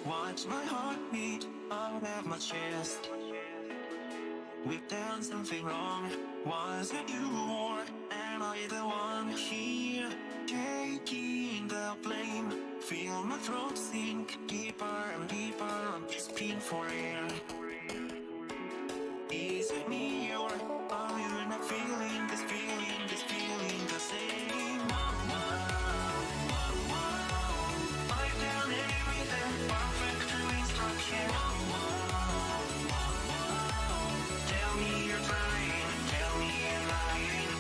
Watch my heart beat out of my chest. We've done something wrong. Was it you or am I the one here? Taking the blame. Feel my throat sink deeper and deeper. I'm gasping for air. Is it me or are you not feeling this feeling, this feeling the same? I've done everything perfect to instruction. Tell me you're trying, tell me you're lying.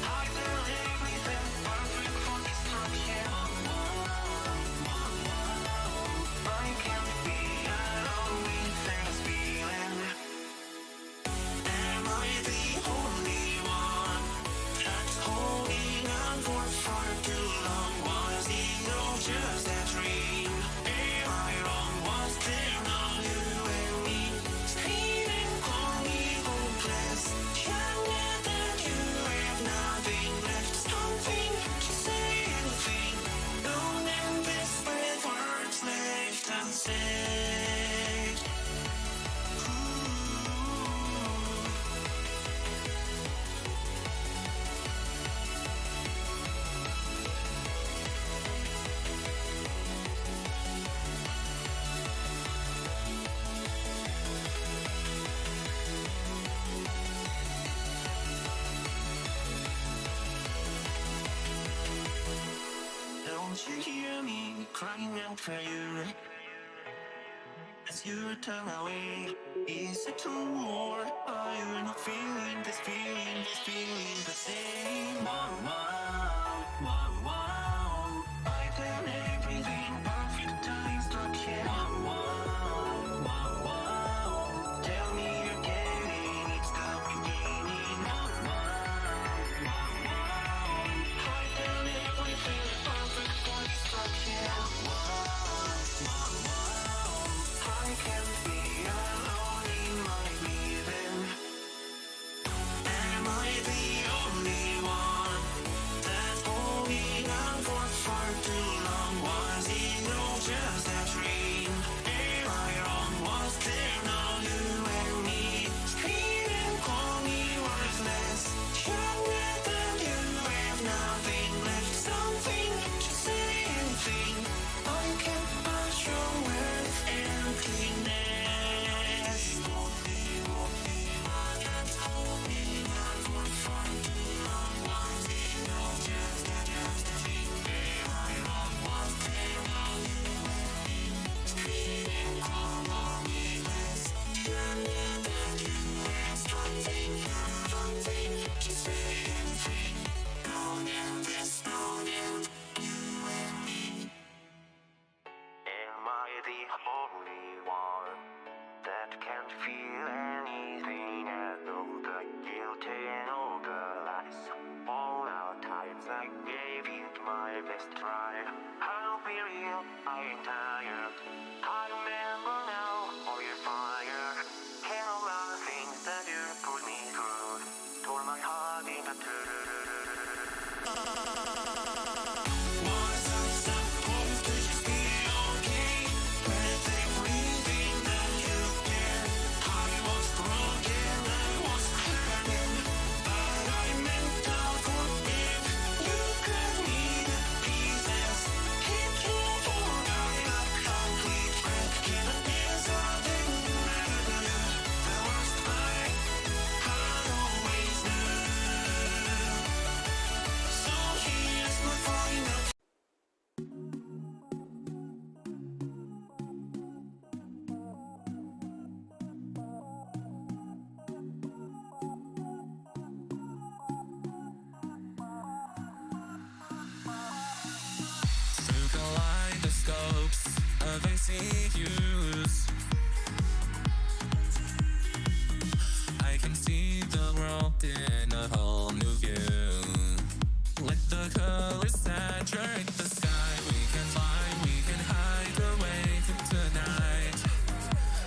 I've done everything perfect for destruction. I can't be alone with this feeling. Am I the only one that's holding on for far too long? Was it all just a dream? Am I wrong? Was there no you and me? Screaming, call me hopeless. Younger than you have nothing left. Something to say, anything. Alone and desperate words left unsaid. Don't you hear me crying out for you as you turn away? Is it true or are you not feeling this feeling, this feeling the same? I've done everything perfect to instruction. Tell me you're getting it's the beginning. I've done everything perfect for destruction. I can't be alone in my breathing. Am I the only one that's holding on for far too long? Was it all just a dream? Am I wrong? Was there no you and me? Screaming, call me worthless. Younger than you have nothing left. Something to say, anything. I can't pass your worth emptiness. That's holding on for far too long. Was it all just a dream? Am I wrong? Was there no you and me? Screaming, call me worthless. Younger than you have something to say, anything. Alone and desperate, you and me. Am I the only one that can't feel anything at all? The guilt and all the lies. All our times I gave it my best try. I'll be real, I'm tired. I remember now all your fire and all the things that you put me through. Tore my heart into two. Was I supposed to just be okay with everything that you did? I was broken, I was hurting, but I meant to forgive. You cut me to pieces, hit you for a complete wreck. But yes, I didn't matter to you. The worst part, I always knew. So here's my final. Through kaleidoscopes of ACUs, I can see the world in a whole new view. Let the colors saturate the sky. We can fly, we can hide away from tonight.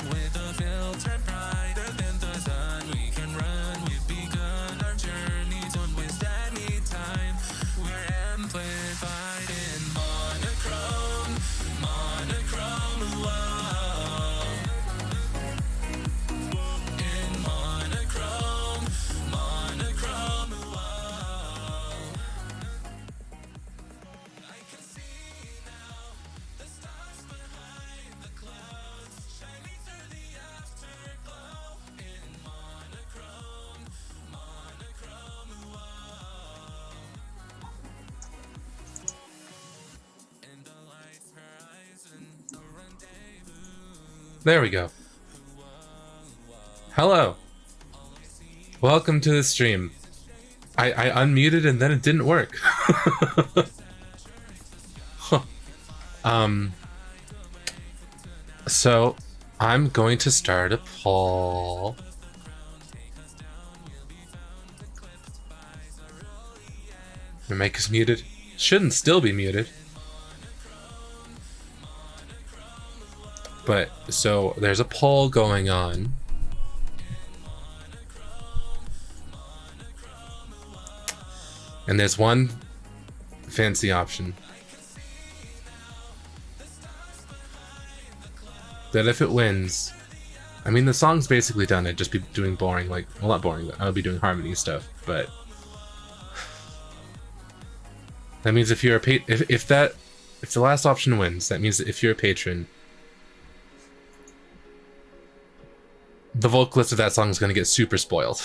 With a filter brighter than the sun, we can run. We've begun our journey, don't waste any time. We're amplified in on a cross. There we go. Hello. Welcome to the stream. I unmuted and then it didn't work. Huh. So I'm going to start a poll. Your mic is muted. Shouldn't still be muted. But so there's a poll going on. And there's one fancy option. That if it wins, I mean the song's basically done. I'd just be doing boring, like, well, not boring, I would be doing harmony stuff, but that means if you're a if the last option wins, that means that if you're a patron, the vocalist of that song is going to get super spoiled.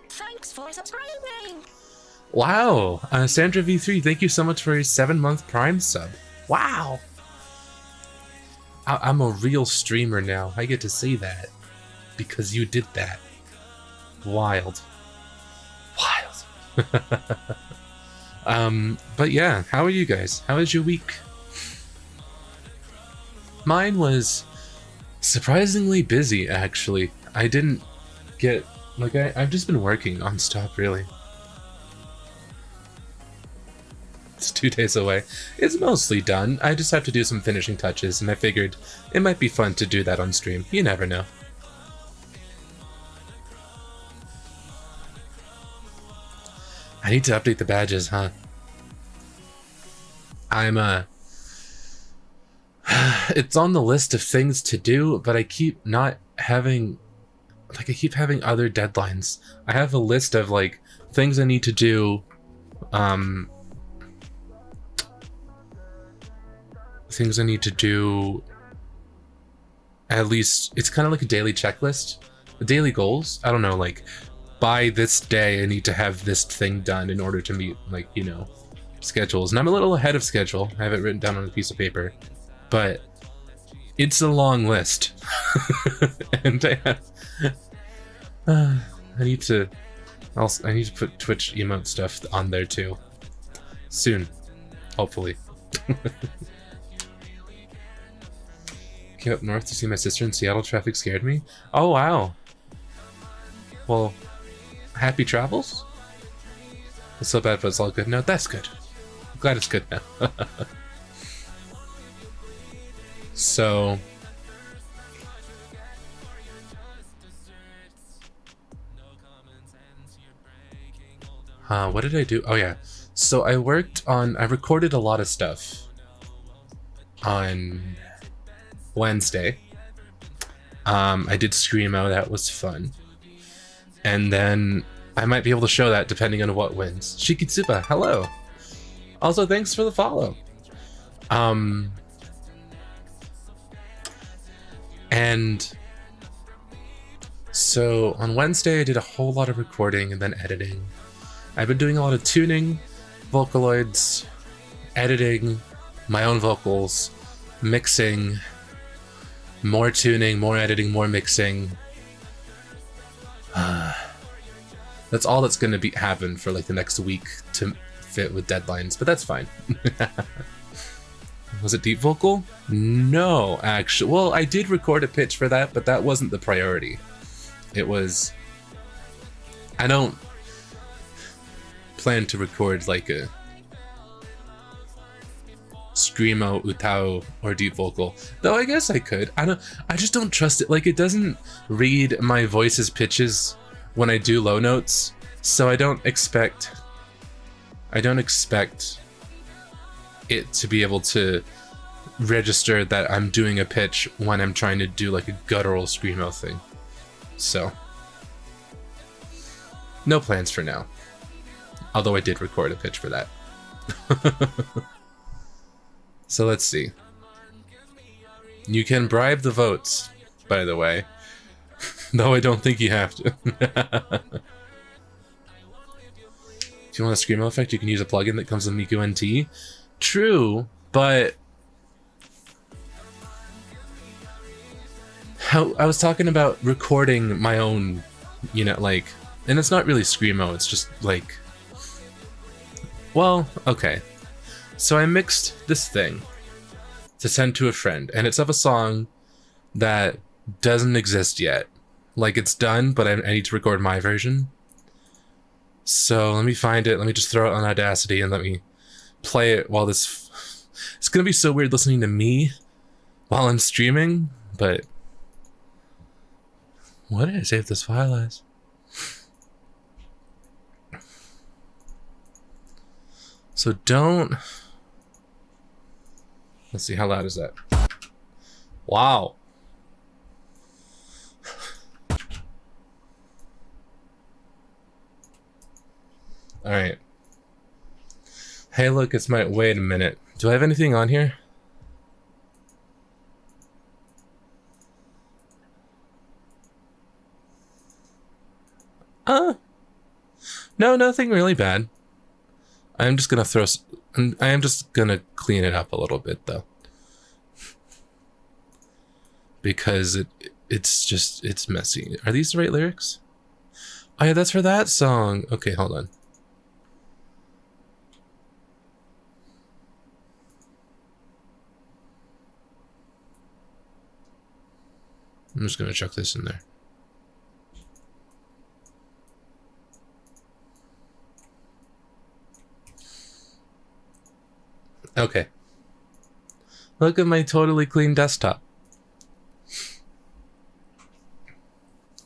Thanks for subscribing. Wow, Sandra V3, thank you so much for your 7-month Prime sub. Wow. I'm a real streamer now. I get to say that because you did that. Wild. But yeah, how are you guys? How was your week? Mine was surprisingly busy, actually. I didn't get, like, I've just been working non-stop, really. It's 2 days away. It's mostly done. I just have to do some finishing touches, and I figured it might be fun to do that on stream. You never know. I need to update the badges, huh? It's on the list of things to do, but I keep not having, like, I keep having other deadlines. I have a list of, like, things I need to do, things I need to do, at least, it's kind of like a daily checklist. The daily goals, I don't know, like, by this day I need to have this thing done in order to meet, like, you know, schedules. And I'm a little ahead of schedule. I have it written down on a piece of paper, but it's a long list. And I need to put Twitch emote stuff on there too. Soon. Hopefully. Came up north to see my sister in Seattle. Traffic scared me. Oh wow. Well, happy travels? It's so bad, but it's all good. No, that's good. I'm glad it's good now. So... what did I do? Oh yeah. So I recorded a lot of stuff on Wednesday. I did Screamo, that was fun. And then I might be able to show that depending on what wins. Shikitsuba, hello! Also, thanks for the follow. And so on Wednesday I did a whole lot of recording and then editing. I've been doing a lot of tuning, Vocaloids, editing, my own vocals, mixing, more tuning, more editing, more mixing. That's all that's going to happen for like the next week to fit with deadlines, but that's fine. Was it deep vocal? No, actually. Well, I did record a pitch for that, but that wasn't the priority. It was... I don't plan to record like a Screamo, Utao, or deep vocal. Though I guess I could. I just don't trust it. Like, it doesn't read my voice's pitches when I do low notes, so I don't expect it to be able to register that I'm doing a pitch when I'm trying to do like a guttural Screamo thing. So, no plans for now. Although I did record a pitch for that. So let's see. You can bribe the votes, by the way. Though I don't think you have to. If you want a Screamo effect, you can use a plugin that comes with Miku NT. True, but how I was talking about recording my own, you know, like, and it's not really screamo, it's just like, well, okay. So I mixed this thing to send to a friend, and it's of a song that doesn't exist yet. Like, it's done, but I need to record my version. So let me find it, let me just throw it on Audacity and let me play it while this... It's gonna be so weird listening to me while I'm streaming, but... What did I save this file as? So don't... Let's see, how loud is that? Wow. Alright. Hey, look, it's my... Wait a minute. Do I have anything on here? No, nothing really bad. I'm just gonna throw... I am just gonna clean it up a little bit, though. Because it's messy. Are these the right lyrics? Oh yeah, that's for that song. Okay, hold on. I'm just gonna chuck this in there. Okay. Look at my totally clean desktop.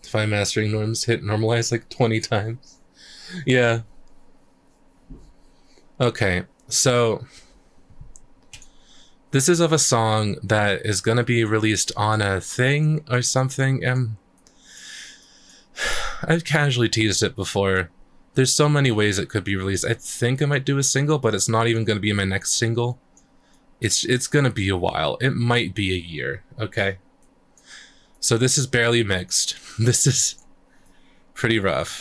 Define mastering norms, hit normalize like 20 times. Yeah. Okay, so this is of a song that is gonna be released on a thing or something. I've casually teased it before. There's so many ways it could be released. I think I might do a single, but it's not even gonna be my next single. It's gonna be a while. It might be a year, okay? So this is barely mixed. This is pretty rough.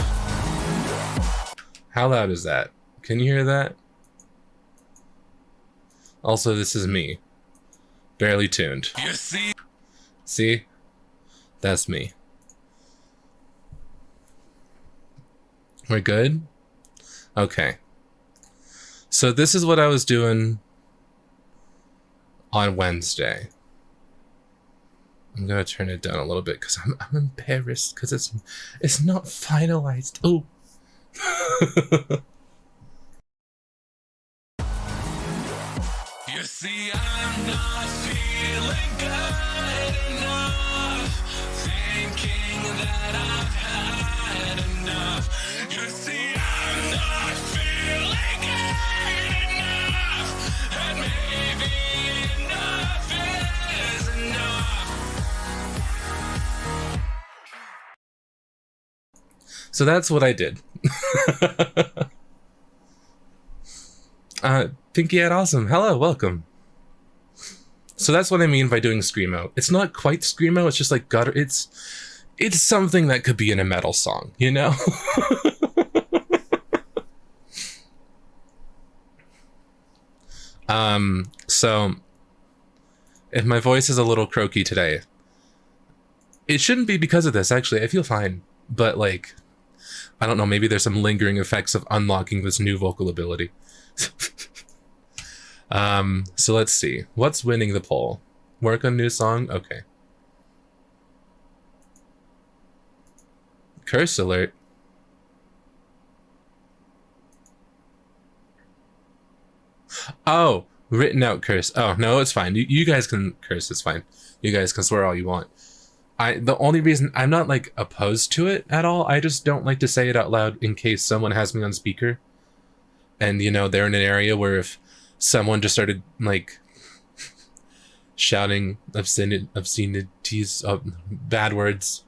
How loud is that? Can you hear that? Also, this is me. Barely tuned. You see? See? That's me. We're good? Okay. So this is what I was doing on Wednesday. I'm gonna turn it down a little bit because I'm embarrassed because it's not finalized. Oh. You see, I'm not feeling good enough, thinking that I've had enough. You see, I'm not feeling good enough, and maybe enough is enough. So that's what I did. Pinky at Awesome. Hello, welcome. So that's what I mean by doing screamo. It's not quite screamo, it's just like gutter. It's something that could be in a metal song, you know? So if my voice is a little croaky today, it shouldn't be because of this, actually. I feel fine, but like, I don't know, maybe there's some lingering effects of unlocking this new vocal ability. So let's see. What's winning the poll? Work on new song? Okay. Curse alert. Oh, written out curse. Oh, no, it's fine. You guys can curse, it's fine. You guys can swear all you want. The only reason I'm not like opposed to it at all, I just don't like to say it out loud in case someone has me on speaker. And, you know, they're in an area where if someone just started, like, shouting obscenities, bad words,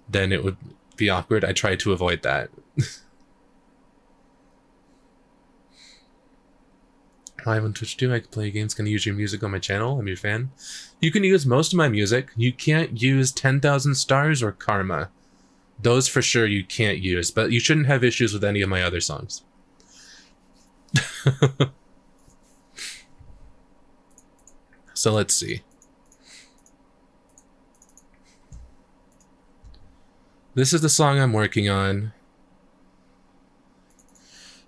then it would be awkward. I try to avoid that. Live on Twitch too. I can play games. Can I use your music on my channel? I'm your fan. You can use most of my music. You can't use 10,000 Stars or Karma. Those for sure you can't use, but you shouldn't have issues with any of my other songs. So let's see. This is the song I'm working on.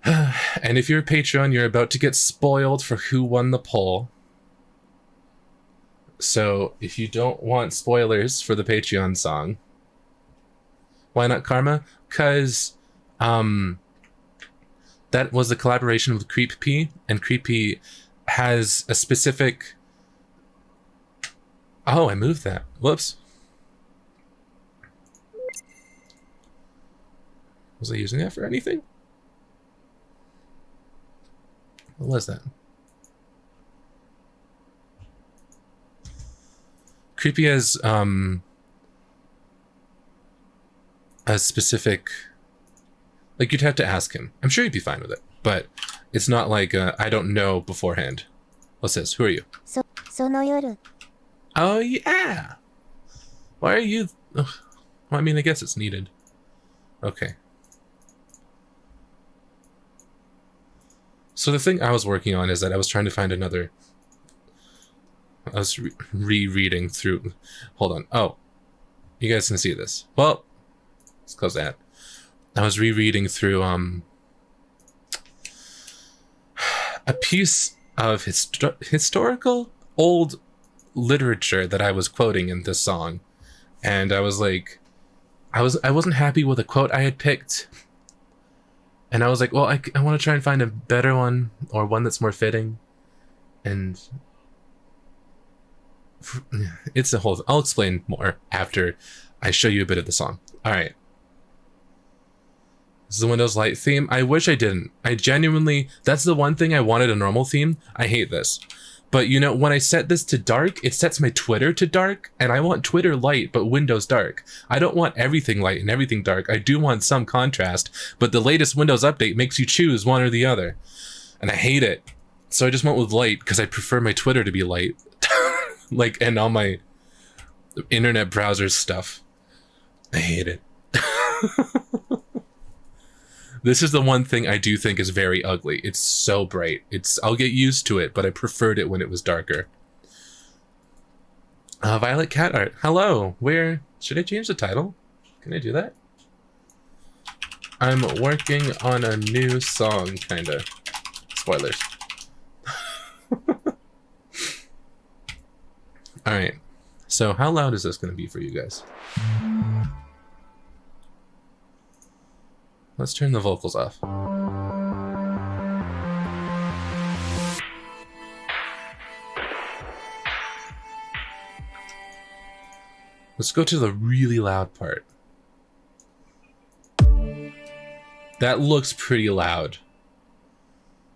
And if you're a Patreon, you're about to get spoiled for who won the poll. So if you don't want spoilers for the Patreon song, why not Karma? Because that was a collaboration with Creep P, and Creep P has a specific... Oh, I moved that. Whoops. Was I using that for anything? What was that? Creepy has a specific, like, you'd have to ask him. I'm sure he'd be fine with it, but it's not like I don't know beforehand. What's this? Who are you? その夜 Oh yeah. Why are you? Ugh. Well, I mean, I guess it's needed. Okay. So the thing I was working on is that I was trying to find another... I was rereading through... Hold on. Oh. You guys can see this. Well, let's close that. I was rereading through a piece of historical old literature that I was quoting in this song. And I was like... I wasn't happy with a quote I had picked. And I was like, well, I want to try and find a better one, or one that's more fitting. And it's a whole... I'll explain more after I show you a bit of the song. All right. This is the Windows Light theme. I wish I didn't. I genuinely... That's the one thing I wanted a normal theme. I hate this. But, you know, when I set this to dark, it sets my Twitter to dark, and I want Twitter light, but Windows dark. I don't want everything light and everything dark. I do want some contrast, but the latest Windows update makes you choose one or the other. And I hate it. So I just went with light, because I prefer my Twitter to be light. Like, and all my internet browser stuff. I hate it. This is the one thing I do think is very ugly. It's so bright. I'll get used to it, but I preferred it when it was darker. Violet Cat Art. Hello. Where? Should I change the title? Can I do that? I'm working on a new song, kinda. Spoilers. Alright. So how loud is this going to be for you guys? Let's turn the vocals off. Let's go to the really loud part. That looks pretty loud.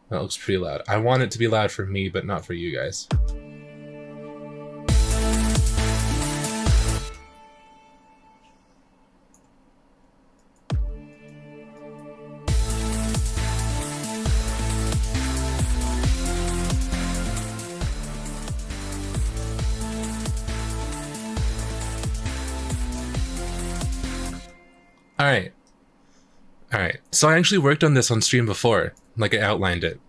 That looks pretty loud. I want it to be loud for me, but not for you guys. Alright. Alright. So I actually worked on this on stream before. Like I outlined it.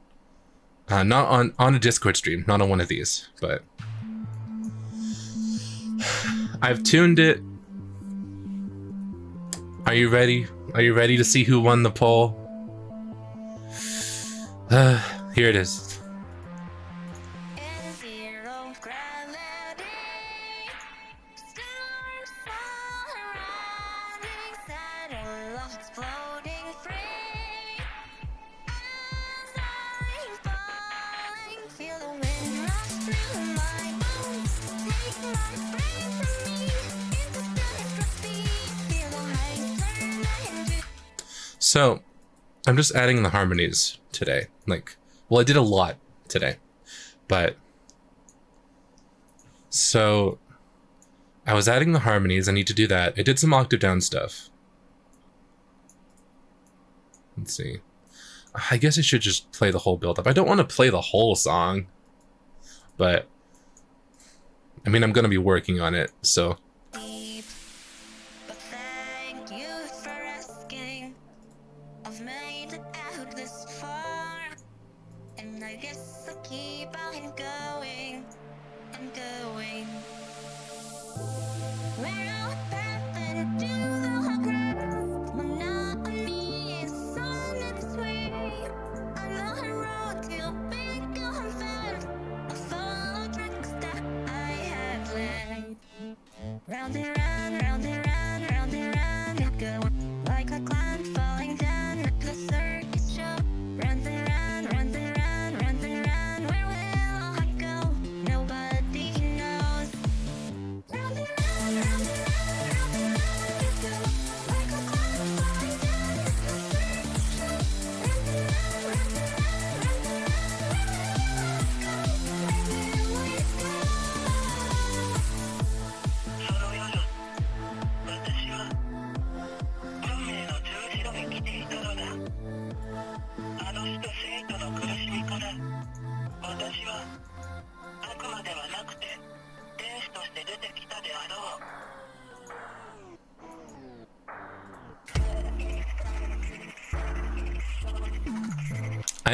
Not on a Discord stream. Not on one of these. But... I've tuned it. Are you ready? Are you ready to see who won the poll? Here it is. So, I'm just adding the harmonies today. Like, well, I did a lot today, but... So, I was adding the harmonies. I need to do that. I did some octave down stuff. Let's see. I guess I should just play the whole build-up. I don't want to play the whole song, but... I mean, I'm going to be working on it, so... Round and round, round and round, round and round it go. Like a clown falling down at the circus show. Round and round, round and round, round and round, where will I go? Nobody knows. Round and round, round and round, round and round it go. Like a clown falling down at the circus show. Round and round, round and round, round and round, where will I go?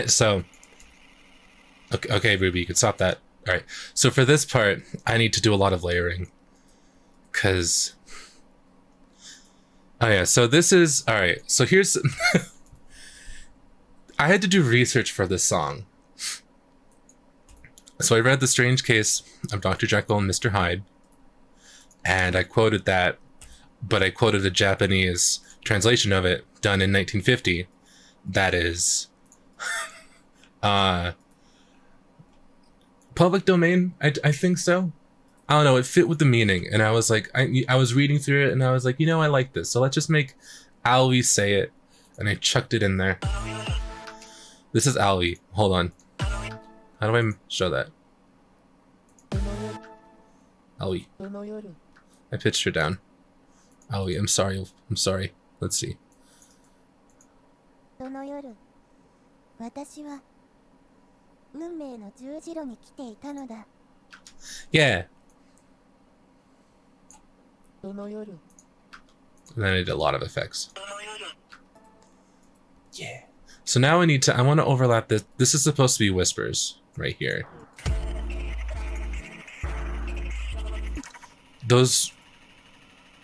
So okay, Ruby, you can stop that. All right, so for this part I need to do a lot of layering because oh yeah, so this is all right, so here's I had to do research for this song. So I read The Strange Case of Dr. Jekyll and Mr. Hyde, and I quoted that, but I quoted a Japanese translation of it done in 1950 that is public domain. I think so. I don't know, it fit with the meaning, and I was like, I was reading through it and I was like, you know, I like this, so let's just make Aoi say it, and I chucked it in there. This is Aoi. Hold on, how do I show that? Aoi. I pitched her down. Aoi, I'm sorry, let's see. その夜、私は運命の十字路に来ていたのだ。 Yeah. その夜、 And then I did a lot of effects. Yeah. So now I want to overlap this. This is supposed to be whispers right here. Those...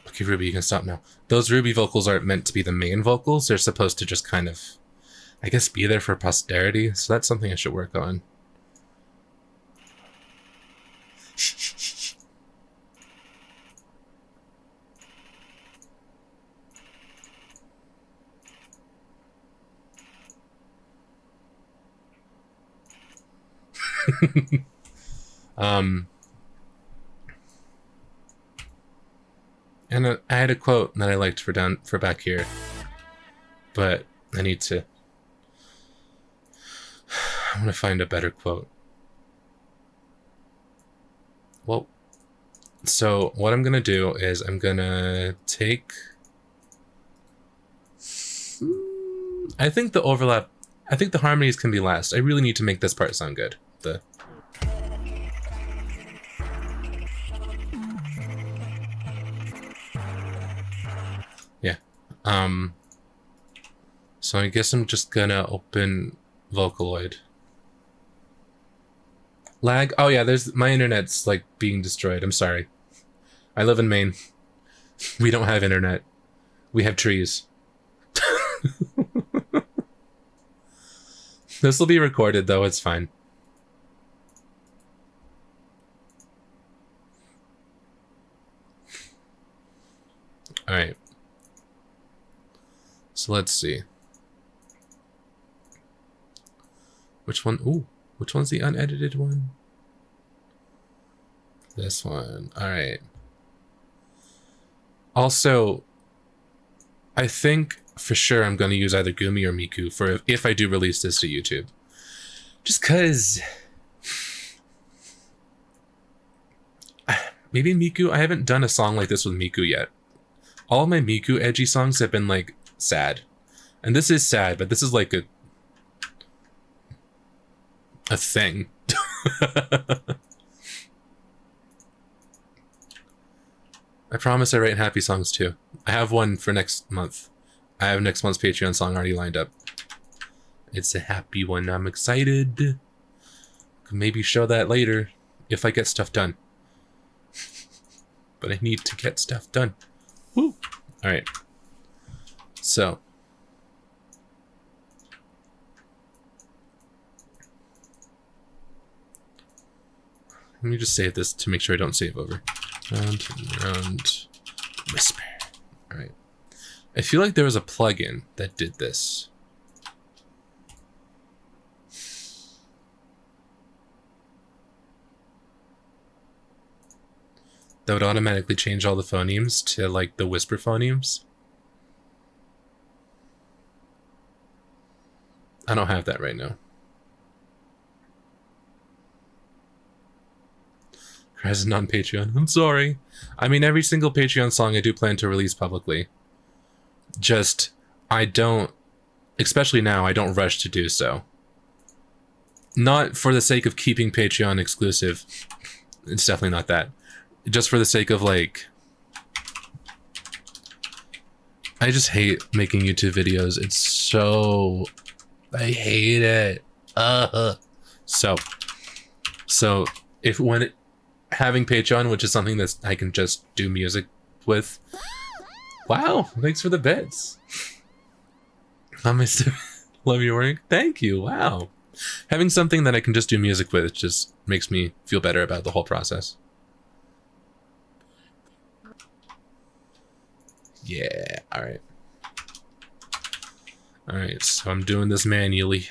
Okay, Ruby, you can stop now. Those Ruby vocals aren't meant to be the main vocals. They're supposed to just kind of, I guess, be there for posterity. So that's something I should work on. And I had a quote that I liked for back here, but I need to. I want to find a better quote. Well, so what I'm gonna do is I'm gonna take. I think the overlap. I think the harmonies can be last. I really need to make this part sound good. Yeah. So I guess I'm just gonna open Vocaloid. Lag? Oh yeah, there's my internet's like being destroyed. I'm sorry. I live in Maine. We don't have internet. We have trees. This will be recorded though, it's fine. Alright. So let's see. Which one? Ooh, which one's the unedited one? This one. Alright. Also, I think for sure I'm going to use either Gumi or Miku for if I do release this to YouTube. Just cause... Maybe Miku, I haven't done a song like this with Miku yet. All my Miku edgy songs have been like sad. And this is sad, but this is like a thing. I promise I write happy songs too. I have one for next month. I have next month's Patreon song already lined up. It's a happy one. I'm excited. Could maybe show that later if I get stuff done. But I need to get stuff done. Woo! Alright. So. Let me just save this to make sure I don't save over. Round and round. Whisper. Alright. I feel like there was a plugin that did this. That would automatically change all the phonemes to like the whisper phonemes. I don't have that right now. Cries on Patreon. I'm sorry. I mean, every single Patreon song I do plan to release publicly. Just, I don't, especially now, I don't rush to do so. Not for the sake of keeping Patreon exclusive. It's definitely not that. Just for the sake of, like, I just hate making YouTube videos. It's so, I hate it. So if when it, having Patreon, which is something that I can just do music with. Wow, thanks for the bits. Love your work. Thank you. Wow. Having something that I can just do music with just makes me feel better about the whole process. Yeah, alright. Alright, so I'm doing this manually.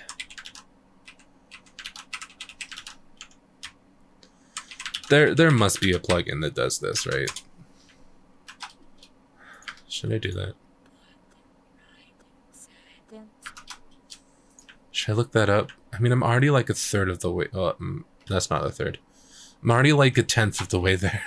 There must be a plugin that does this, right? Should I do that? Should I look that up? I mean, I'm already like a third of the way. Oh, that's not a third. I'm already like a tenth of the way there.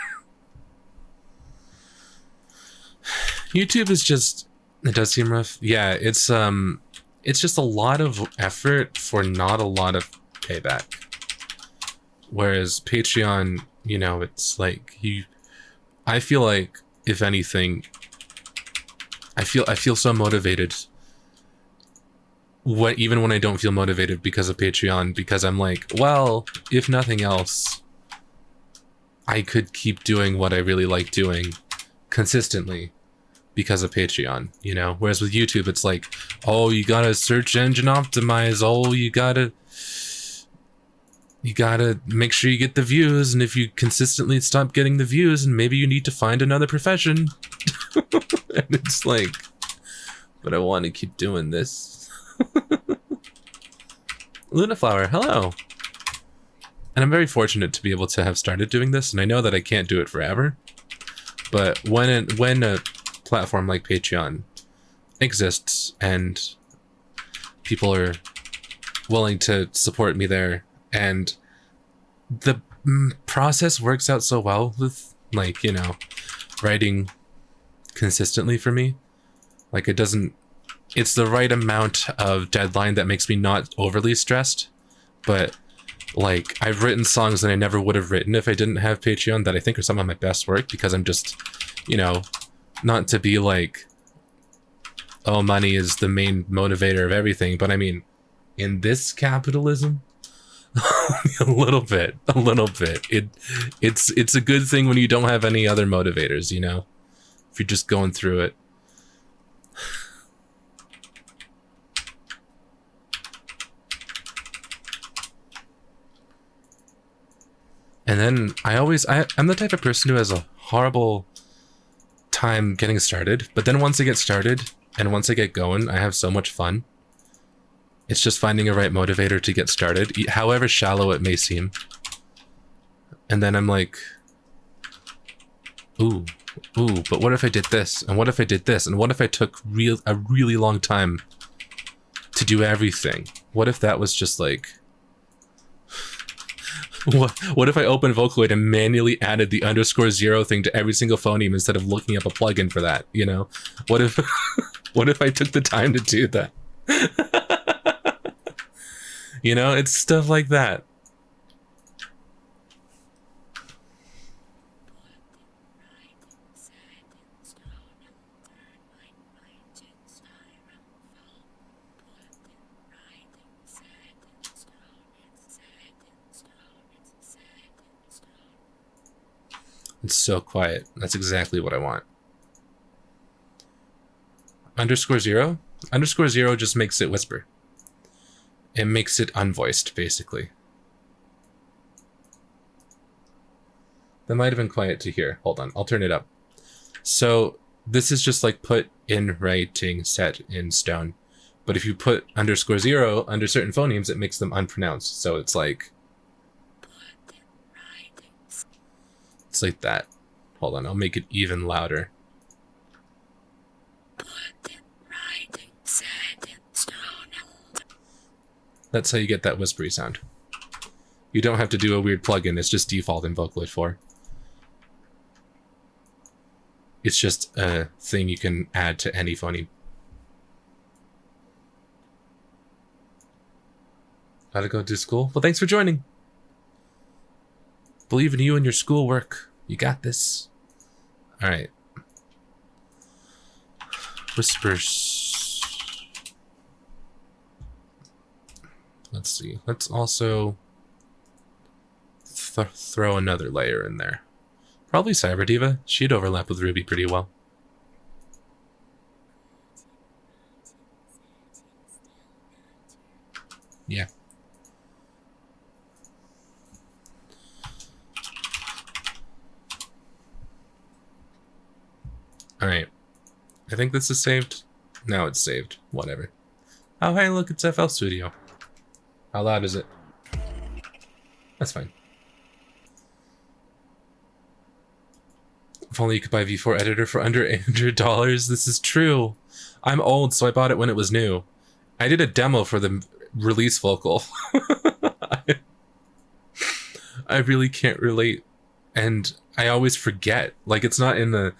YouTube is just, it does seem rough. Yeah, it's just a lot of effort for not a lot of payback. Whereas Patreon, you know, it's like I feel like, if anything, I feel so motivated even when I don't feel motivated because of Patreon, because I'm like, well, if nothing else, I could keep doing what I really like doing consistently because of Patreon, you know? Whereas with YouTube, it's like, oh, you gotta search engine optimize, oh, you gotta make sure you get the views, and if you consistently stop getting the views, and maybe you need to find another profession. And it's like, but I want to keep doing this. Lunaflower, hello. And I'm very fortunate to be able to have started doing this, and I know that I can't do it forever. But when a platform like Patreon exists and people are willing to support me there, and the process works out so well with, like, you know, writing consistently for me. Like, it's the right amount of deadline that makes me not overly stressed, but like, I've written songs that I never would have written if I didn't have Patreon that I think are some of my best work, because I'm just, you know, not to be like, oh, money is the main motivator of everything, but I mean, in this capitalism, a little bit. It's a good thing when you don't have any other motivators, you know, if you're just going through it. And then I'm the type of person who has a horrible time getting started, but then once I get started and once I get going, I have so much fun. It's just finding a right motivator to get started, however shallow it may seem. And then I'm like, ooh, but what if I did this? And what if I did this? And what if I took a really long time to do everything? What if that was just like, what if I opened Vocaloid and manually added the _0 thing to every single phoneme instead of looking up a plugin for that, you know? What if what if I took the time to do that? You know, it's stuff like that. It's so quiet. That's exactly what I want. _0? _0 just makes it whisper. It makes it unvoiced, basically. That might have been quiet to hear. Hold on, I'll turn it up. So this is just like put in writing, set in stone. But if you put _0 under certain phonemes, it makes them unpronounced. So it's like that. Hold on, I'll make it even louder. That's how you get that whispery sound. You don't have to do a weird plugin, it's just default in Vocaloid 4. It's just a thing you can add to any phoneme. Gotta go to school? Well, thanks for joining. Believe in you and your schoolwork. You got this. Alright. Whispers. Let's see. Let's also throw another layer in there. Probably Cyber Diva. She'd overlap with Ruby pretty well. Yeah. Alright. I think this is saved. Now it's saved. Whatever. Oh, hey, look, it's FL Studio. How loud is it? That's fine. If only you could buy V4 Editor for under $800. This is true. I'm old, so I bought it when it was new. I did a demo for the release vocal. I really can't relate. And I always forget. Like, it's not in the...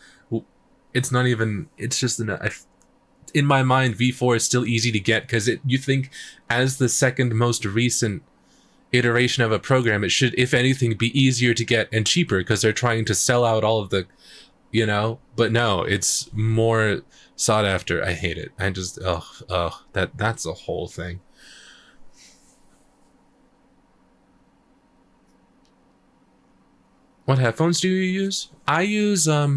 It's not even... It's just in my mind, V4 is still easy to get because you think as the second most recent iteration of a program, it should, if anything, be easier to get and cheaper because they're trying to sell out all of the, you know, but no, it's more sought after. I hate it. I just, that's a whole thing. What headphones do you use? I use, I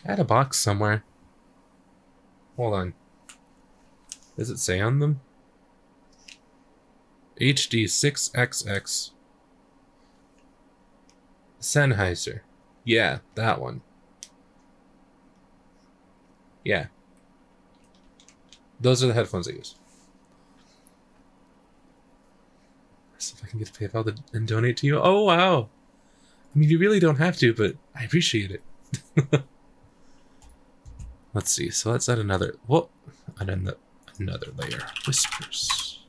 had a box somewhere. Hold on. Does it say on them? HD6XX. Sennheiser. Yeah, that one. Yeah. Those are the headphones I use. See if I can get PayPal and donate to you. Oh, wow. I mean, you really don't have to, but I appreciate it. Let's see. So let's add another. Whoa. Another layer. Whispers.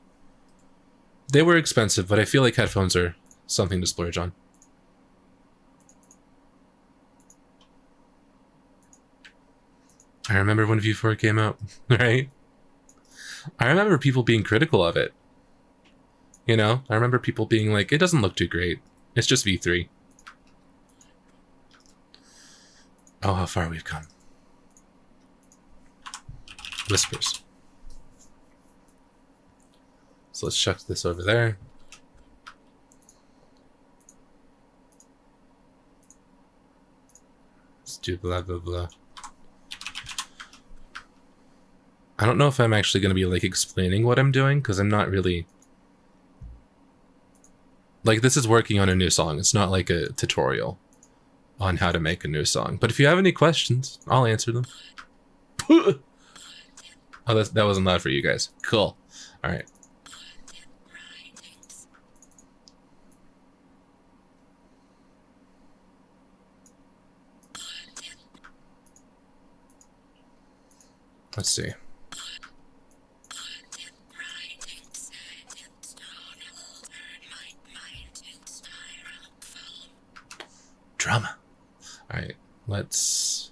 They were expensive, but I feel like headphones are something to splurge on. I remember when V4 came out, right? I remember people being critical of it. You know, I remember people being like, it doesn't look too great. It's just V3. Oh, how far we've come. Whispers. So let's chuck this over there. Let's do blah, blah, blah. I don't know if I'm actually going to be like explaining what I'm doing because I'm not really... Like, this is working on a new song. It's not like a tutorial on how to make a new song. But if you have any questions, I'll answer them. Oh, that wasn't loud for you guys. Cool. All right. Let's see. Drama. All right, let's...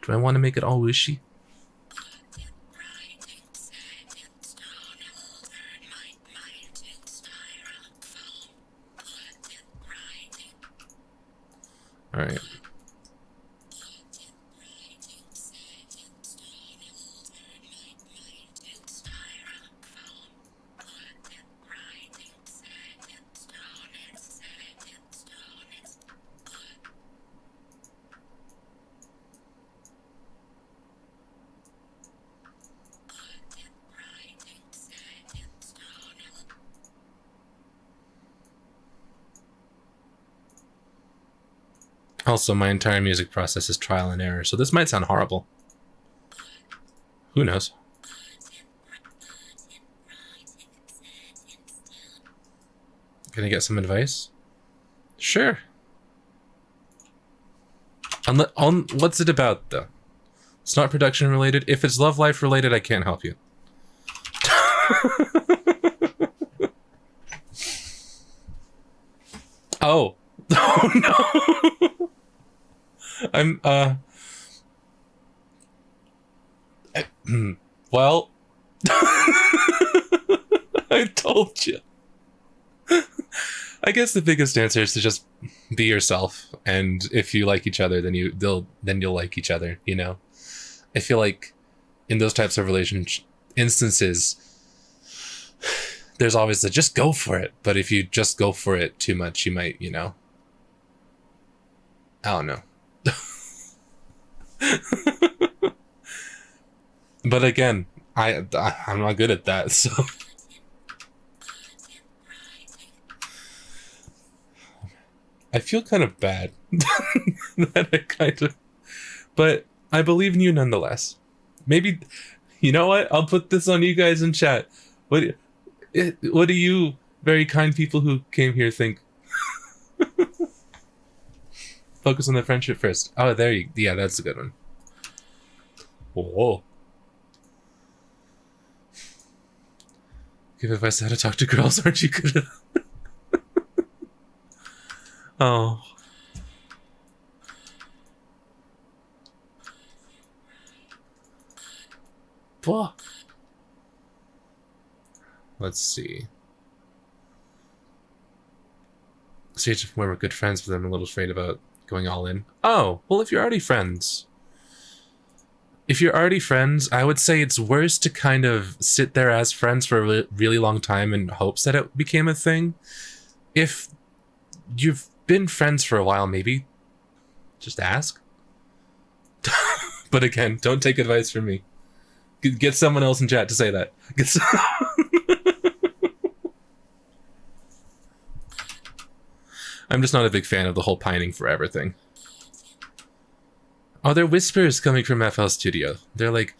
Do I want to make it all wishy? All right. Also, my entire music process is trial and error, so this might sound horrible. Who knows? Can I get some advice? Sure. What's it about, though? It's not production related. If it's love life related, I can't help you. Oh. Oh no. Well. I told you. I guess the biggest answer is to just be yourself, and if you like each other, then you'll like each other. You know, I feel like in those types of relationship instances, there's always the just go for it. But if you just go for it too much, you might, you know, I don't know. But again, I'm not good at that, so. I feel kind of bad that I kind of, but I believe in you nonetheless. Maybe, you know what? I'll put this on you guys in chat. What do you very kind people who came here think? Focus on the friendship first. Oh, yeah, that's a good one. Whoa. Give advice on how to talk to girls, aren't you good at Oh. Blah. Let's see. Stage where we're good friends, but I'm a little afraid about going all in. Oh, well, if you're already friends, I would say it's worse to kind of sit there as friends for a really long time in hopes that it became a thing. If you've been friends for a while, maybe just ask. But again, don't take advice from me. Get someone else in chat to say that. I'm just not a big fan of the whole pining forever thing. Oh, they're whispers coming from FL Studio. They're like...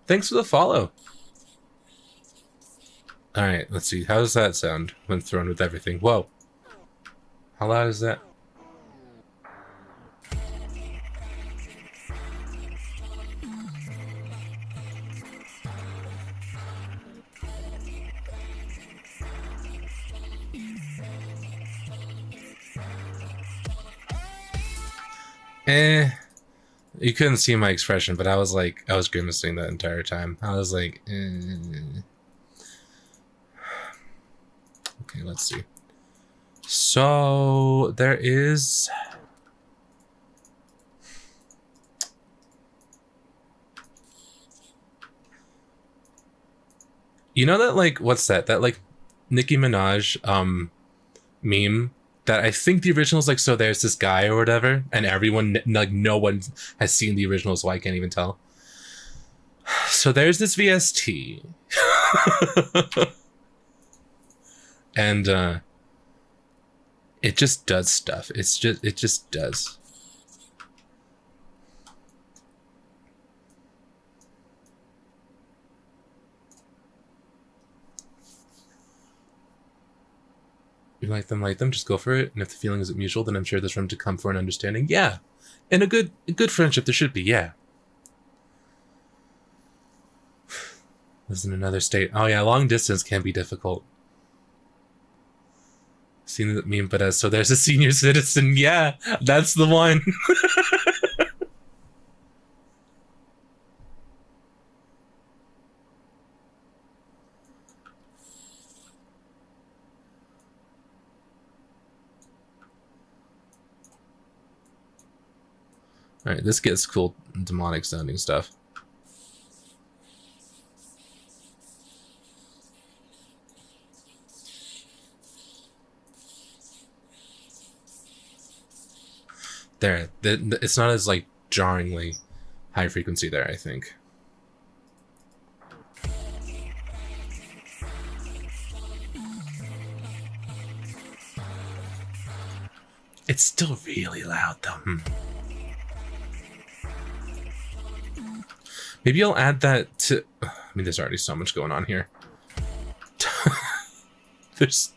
Thanks for the follow. Alright, let's see. How does that sound when thrown with everything? Whoa. How loud is that? You couldn't see my expression, but I was grimacing that entire time. I was like, Okay, let's see. So there is... You know that, like, what's that? That, like, Nicki Minaj meme that I think the original is like, so there's this guy or whatever, and everyone, like, no one has seen the original, so I can't even tell. So there's this VST. And it just does stuff. It just does. You like them, just go for it. And if the feeling isn't mutual, then I'm sure there's room to come for an understanding. Yeah. And a good friendship there should be, yeah. Lives in another state. Oh yeah, long distance can be difficult. Seen that meme, but so there's a senior citizen. Yeah, that's the one. Alright, this gets cool demonic sounding stuff. There, it's not as like jarringly high frequency there, I think. It's still really loud though. Maybe I'll add that to... I mean, there's already so much going on here. There's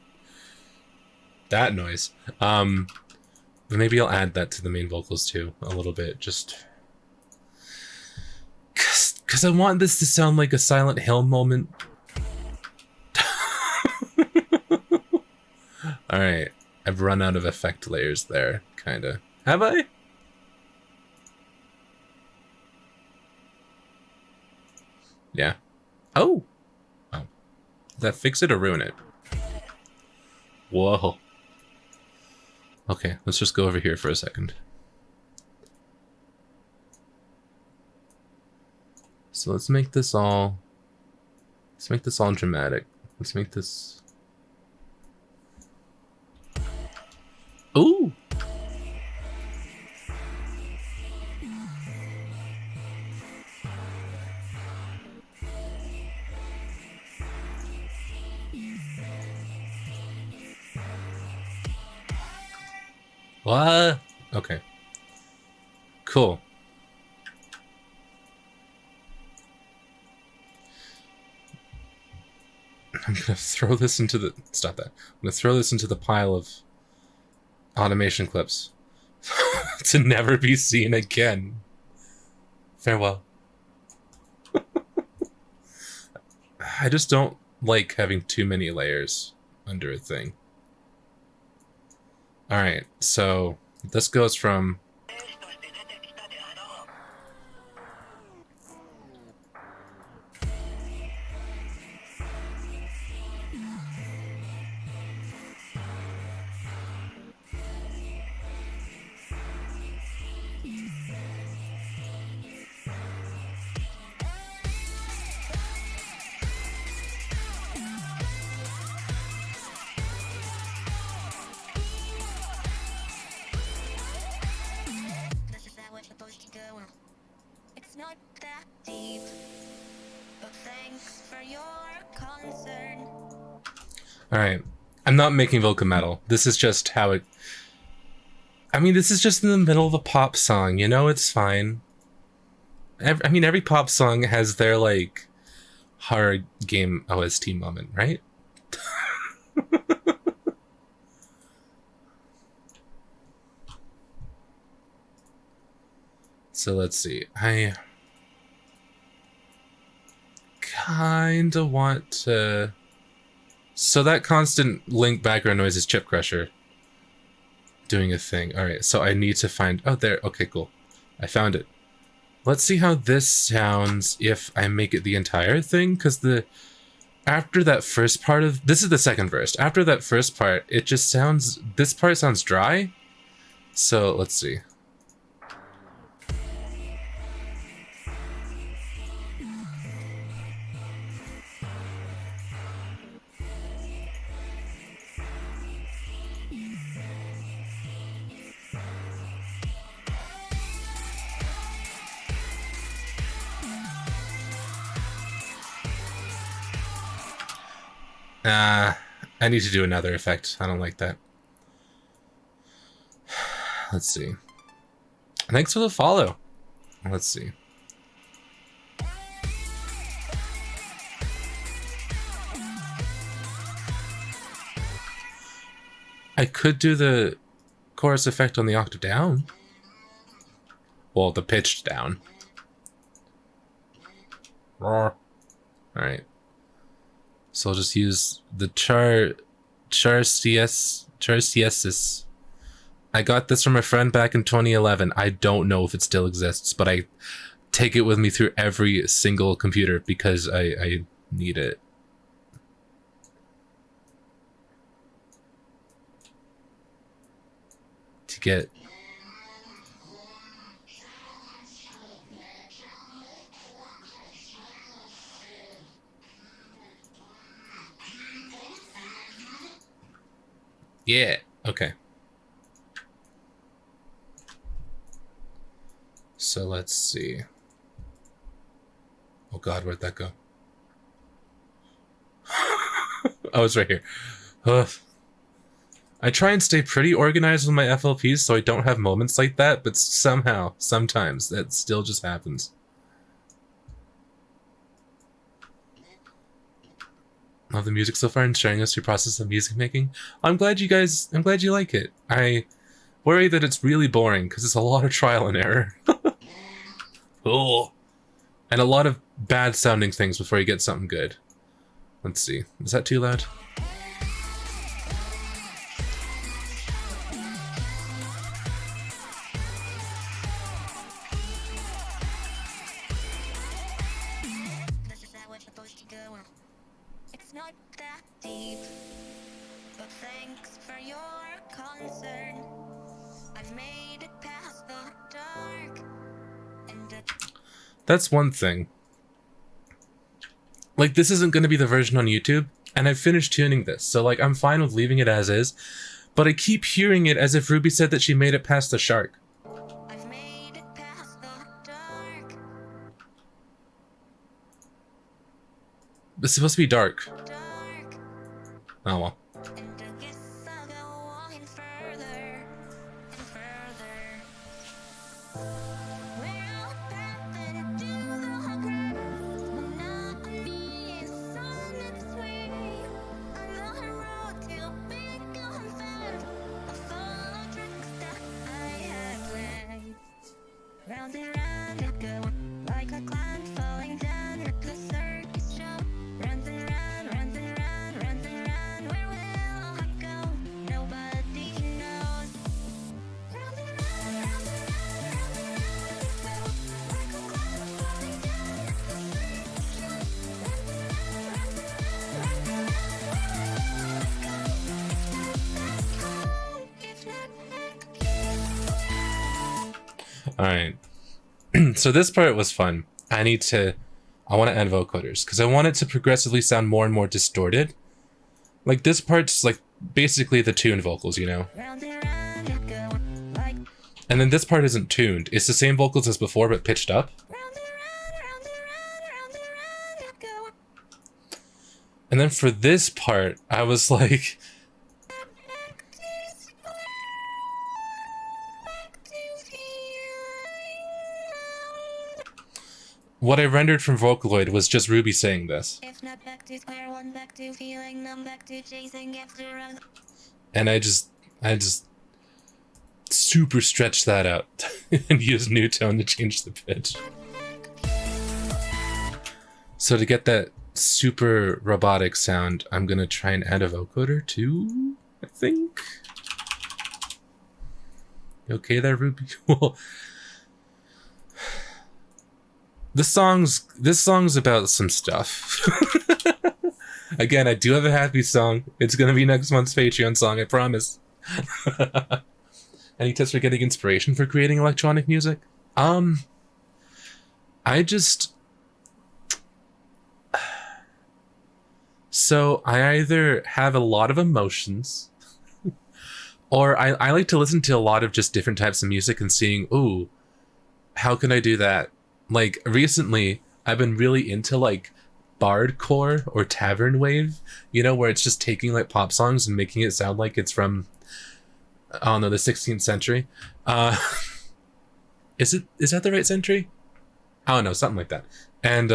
that noise. But maybe I'll add that to the main vocals too, a little bit, just... Because I want this to sound like a Silent Hill moment. Alright, I've run out of effect layers there, kinda. Have I? Yeah. Oh! Oh. Does that fix it or ruin it? Whoa. Okay, let's just go over here for a second. So let's make this all... Let's make this all dramatic. Let's make this... Ooh! What? Okay. Cool. I'm gonna throw this into the... Stop that. I'm gonna throw this into the pile of automation clips to never be seen again. Farewell. I just don't like having too many layers under a thing. Alright, so this goes from... It's not that deep, but thanks for your concern. Alright, I'm not making vocal metal. This is just how it... I mean, this is just in the middle of a pop song, you know? It's fine. I mean, every pop song has their, like, horror game OST moment, right? So let's see. I kinda want to... So that constant link background noise is Chip Crusher doing a thing. Alright, so I need to find... Oh, there. Okay, cool. I found it. Let's see how this sounds if I make it the entire thing, because the... After that first part of... This is the second verse. After that first part, it just sounds... This part sounds dry. So, let's see. I need to do another effect. I don't like that. Let's see. Thanks for the follow. Let's see. I could do the chorus effect on the octave down. Well, the pitch down. Alright. So I'll just use the Charciesis. I got this from a friend back in 2011. I don't know if it still exists, but I take it with me through every single computer because I need it. To get... Yeah. Okay. So let's see. Oh god, where'd that go? Oh, it's right here. Ugh. I try and stay pretty organized with my FLPs so I don't have moments like that, but somehow, sometimes, that still just happens. Love the music so far and sharing us your process of music making. I'm glad you like it. I worry that it's really boring because it's a lot of trial and error. Oh. And a lot of bad sounding things before you get something good. Let's see. Is that too loud? This is how it's supposed to go. It's not that deep, but thanks for your concern. I've made it past the dark, and That's one thing. Like, this isn't going to be the version on YouTube, and I've finished tuning this, so, like, I'm fine with leaving it as is, but I keep hearing it as if Ruby said that she made it past the shark. I've made it past the dark, It's supposed to be dark. dark, Oh, well. and I guess I'll go on further and further. Well, path into the ground, monotony is on its way. On the road to become found, a full of tricks that I have planned. Round and round it go, like a clown falling down at the circus show. Round and round, round and round, round and round, where will I go? Nobody knows. Round and round, round and round, round and round it go, like a clown falling down at the circus show. Round and round, round and round, round and round, where will I go? It's not back home. Alright. So this part was fun. I want to add vocoders, because I want it to progressively sound more and more distorted. Like, this part's, like, basically the tuned vocals, you know? Round and round it go, like And then this part isn't tuned. It's the same vocals as before, but pitched up. round and round, round and round, round and round it go. And then for this part, I was like, what I rendered from Vocaloid was just Ruby saying this. If not back to square one, back to feeling numb, back to chasing after a And I just super stretched that out and used Newtone to change the pitch. So to get that super robotic sound, I'm gonna try and add a vocoder too, I think. You okay there, Ruby? Well, this song's about some stuff. Again, I do have a happy song. It's gonna be next month's Patreon song, I promise. Any tips for getting inspiration for creating electronic music? So I either have a lot of emotions, or I like to listen to a lot of just different types of music and seeing, ooh, how can I do that? Like, recently, I've been really into, like, bardcore or tavern wave, you know, where it's just taking, like, pop songs and making it sound like it's from, I don't know, the 16th century. Is that the right century? I don't know, something like that. And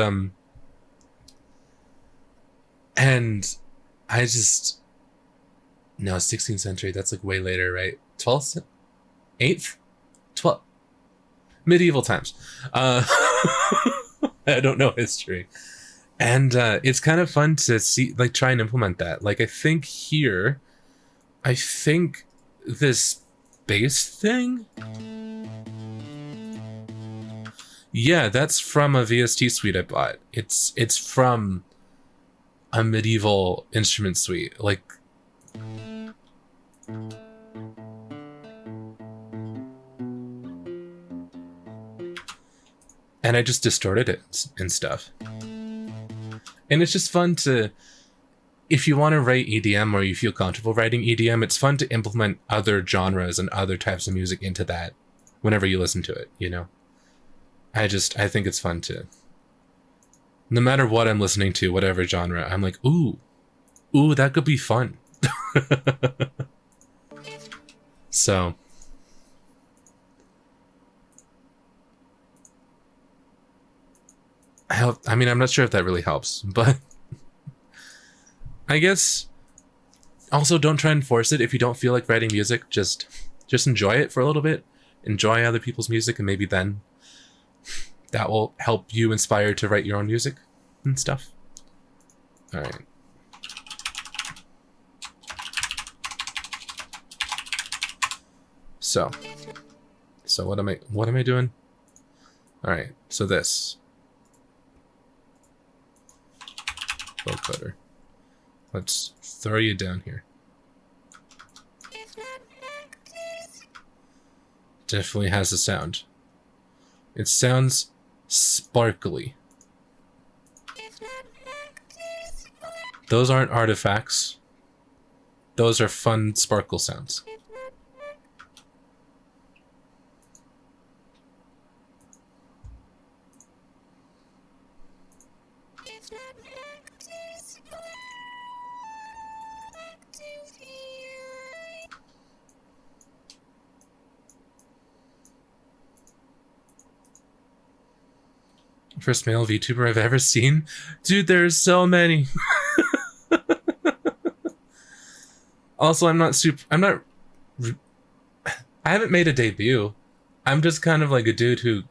I just... No, 16th century, that's, like, way later, right? 12th? 8th? 12th? Medieval times. I don't know history. And it's kind of fun to see, like, try and implement that. Like, I think this bass thing? Yeah, that's from a VST suite I bought. It's from a medieval instrument suite. Like, and I just distorted it and stuff. And it's just fun to if you want to write EDM or you feel comfortable writing EDM, it's fun to implement other genres and other types of music into that whenever you listen to it, you know? I think it's fun to, no matter what I'm listening to, whatever genre, I'm like, ooh, that could be fun. So, I mean, I'm not sure if that really helps, but I guess also don't try and force it. If you don't feel like writing music, just enjoy it for a little bit. Enjoy other people's music, and maybe then that will help you inspire to write your own music and stuff. All right. So what am I doing? All right. So this vocoder. Let's throw you down here. Definitely has a sound. It sounds sparkly. Those aren't artifacts. Those are fun sparkle sounds. First male VTuber I've ever seen? Dude, there's so many. Also, I haven't made a debut. I'm just kind of like a dude who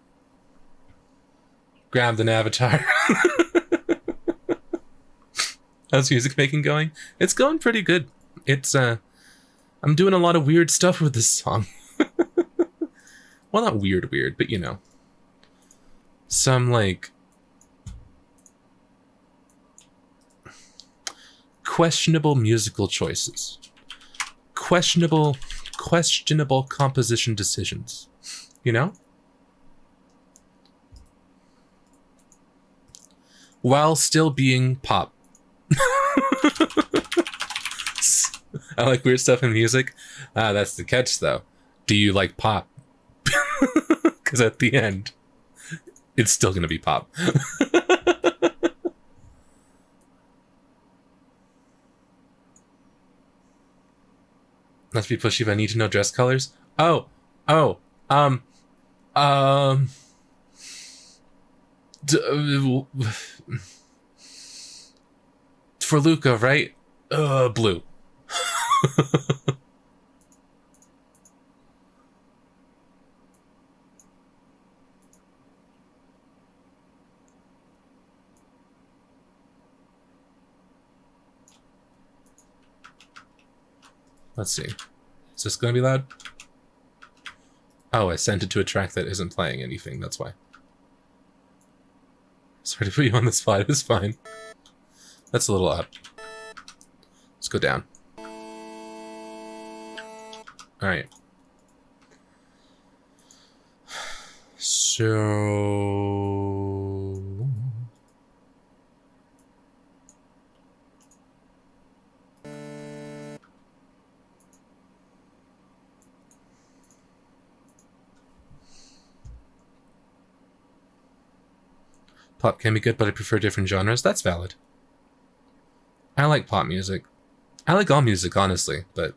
grabbed an avatar. How's music making going? It's going pretty good. I'm doing a lot of weird stuff with this song. Well, not weird, but you know. Some, like, questionable musical choices. Questionable composition decisions. You know? While still being pop. I like weird stuff in music. That's the catch, though. Do you like pop? Because at the end, it's still gonna be pop. Must be pushy, but I need to know dress colors. For Luca, right? Blue. Let's see. Is this going to be loud? Oh, I sent it to a track that isn't playing anything. That's why. Sorry to put you on the spot. It's fine. That's a little up. Let's go down. Alright. So... Pop can be good, but I prefer different genres. That's valid. I like pop music. I like all music, honestly, but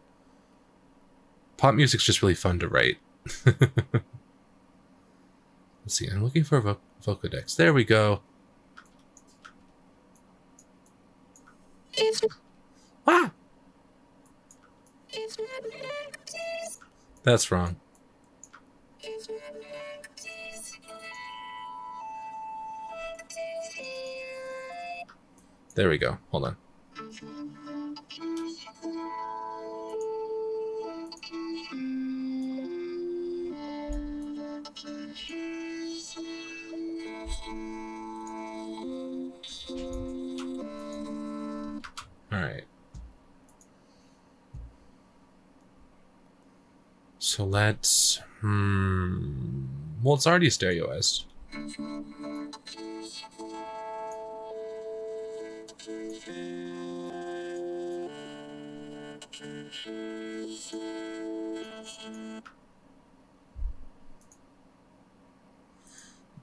pop music's just really fun to write. Let's see, I'm looking for a Vocodex. There we go. Ah! That's wrong. There we go. Hold on. All right. So let's... Well, it's already stereoized.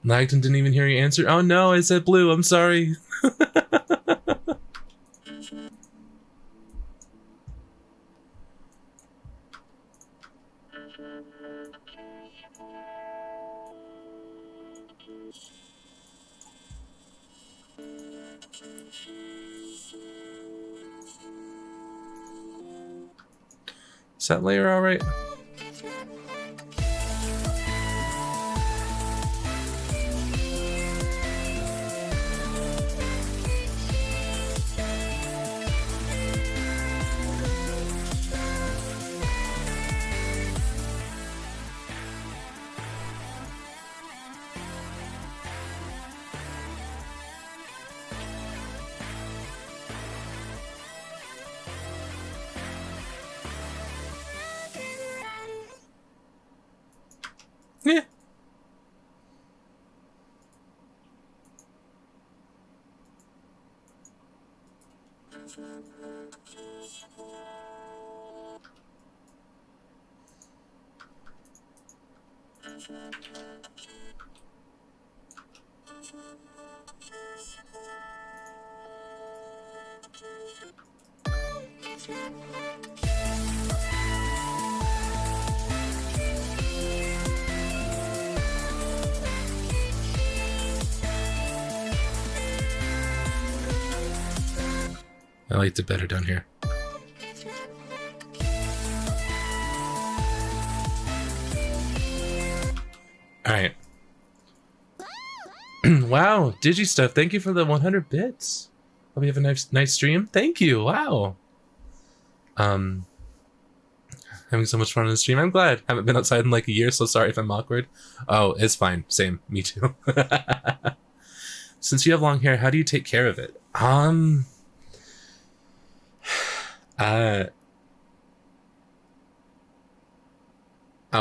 Langton didn't even hear your answer. Oh no, I said blue. I'm sorry. Is that layer all right? Yeah. I liked it better down here. Alright. Wow, Digi Stuff, thank you for the 100 bits. Hope you have a nice stream. Thank you, wow. Having so much fun on the stream. I'm glad. Haven't been outside in like a year, so sorry if I'm awkward. Oh, it's fine. Same. Me too. Since you have long hair, how do you take care of it? I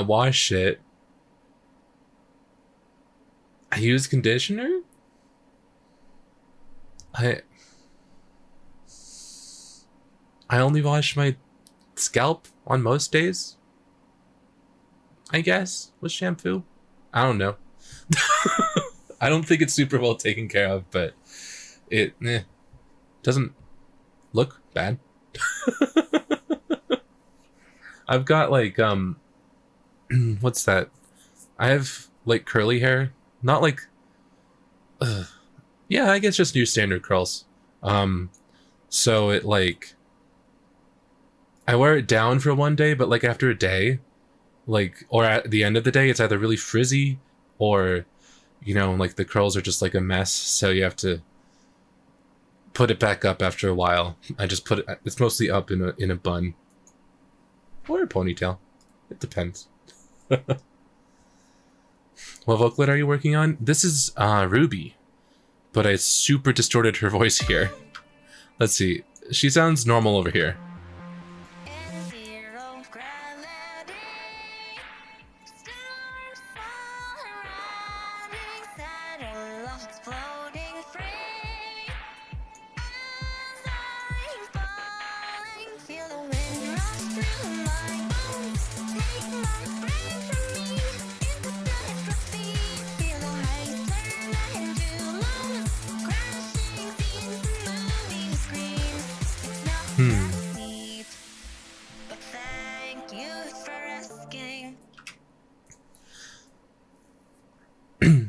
wash it. I use conditioner. I only wash my scalp on most days, I guess, with shampoo. I don't know. I don't think it's super well taken care of, but it doesn't look bad. I've got like what's that? I have like curly hair, not like yeah, I guess just new standard curls. So it like I wear it down for one day, but like after a day, like, or at the end of the day, it's either really frizzy or, you know, like the curls are just like a mess. So you have to put it back up after a while. I just put it, it's mostly up in a bun or a ponytail. It depends. What vocalist are you working on? This is Ruby, but I super distorted her voice here. Let's see. She sounds normal over here.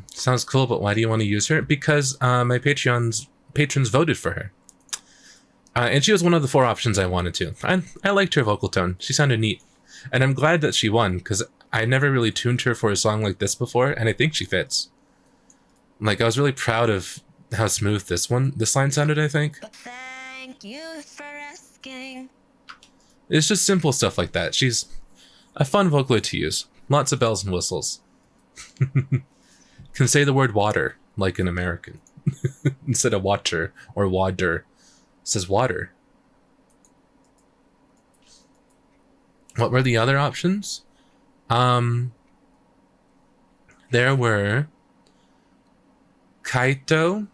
Sounds cool, but why do you want to use her? Because my patrons voted for her. And she was one of the 4 options I wanted to. I liked her vocal tone. She sounded neat. And I'm glad that she won, because I never really tuned her for a song like this before, and I think she fits. Like, I was really proud of how smooth this line sounded, I think. Thank you for asking. It's just simple stuff like that. She's a fun vocalist to use. Lots of bells and whistles. Can say the word water like an American. Instead of water or water. It says water. What were the other options? There were Kaito,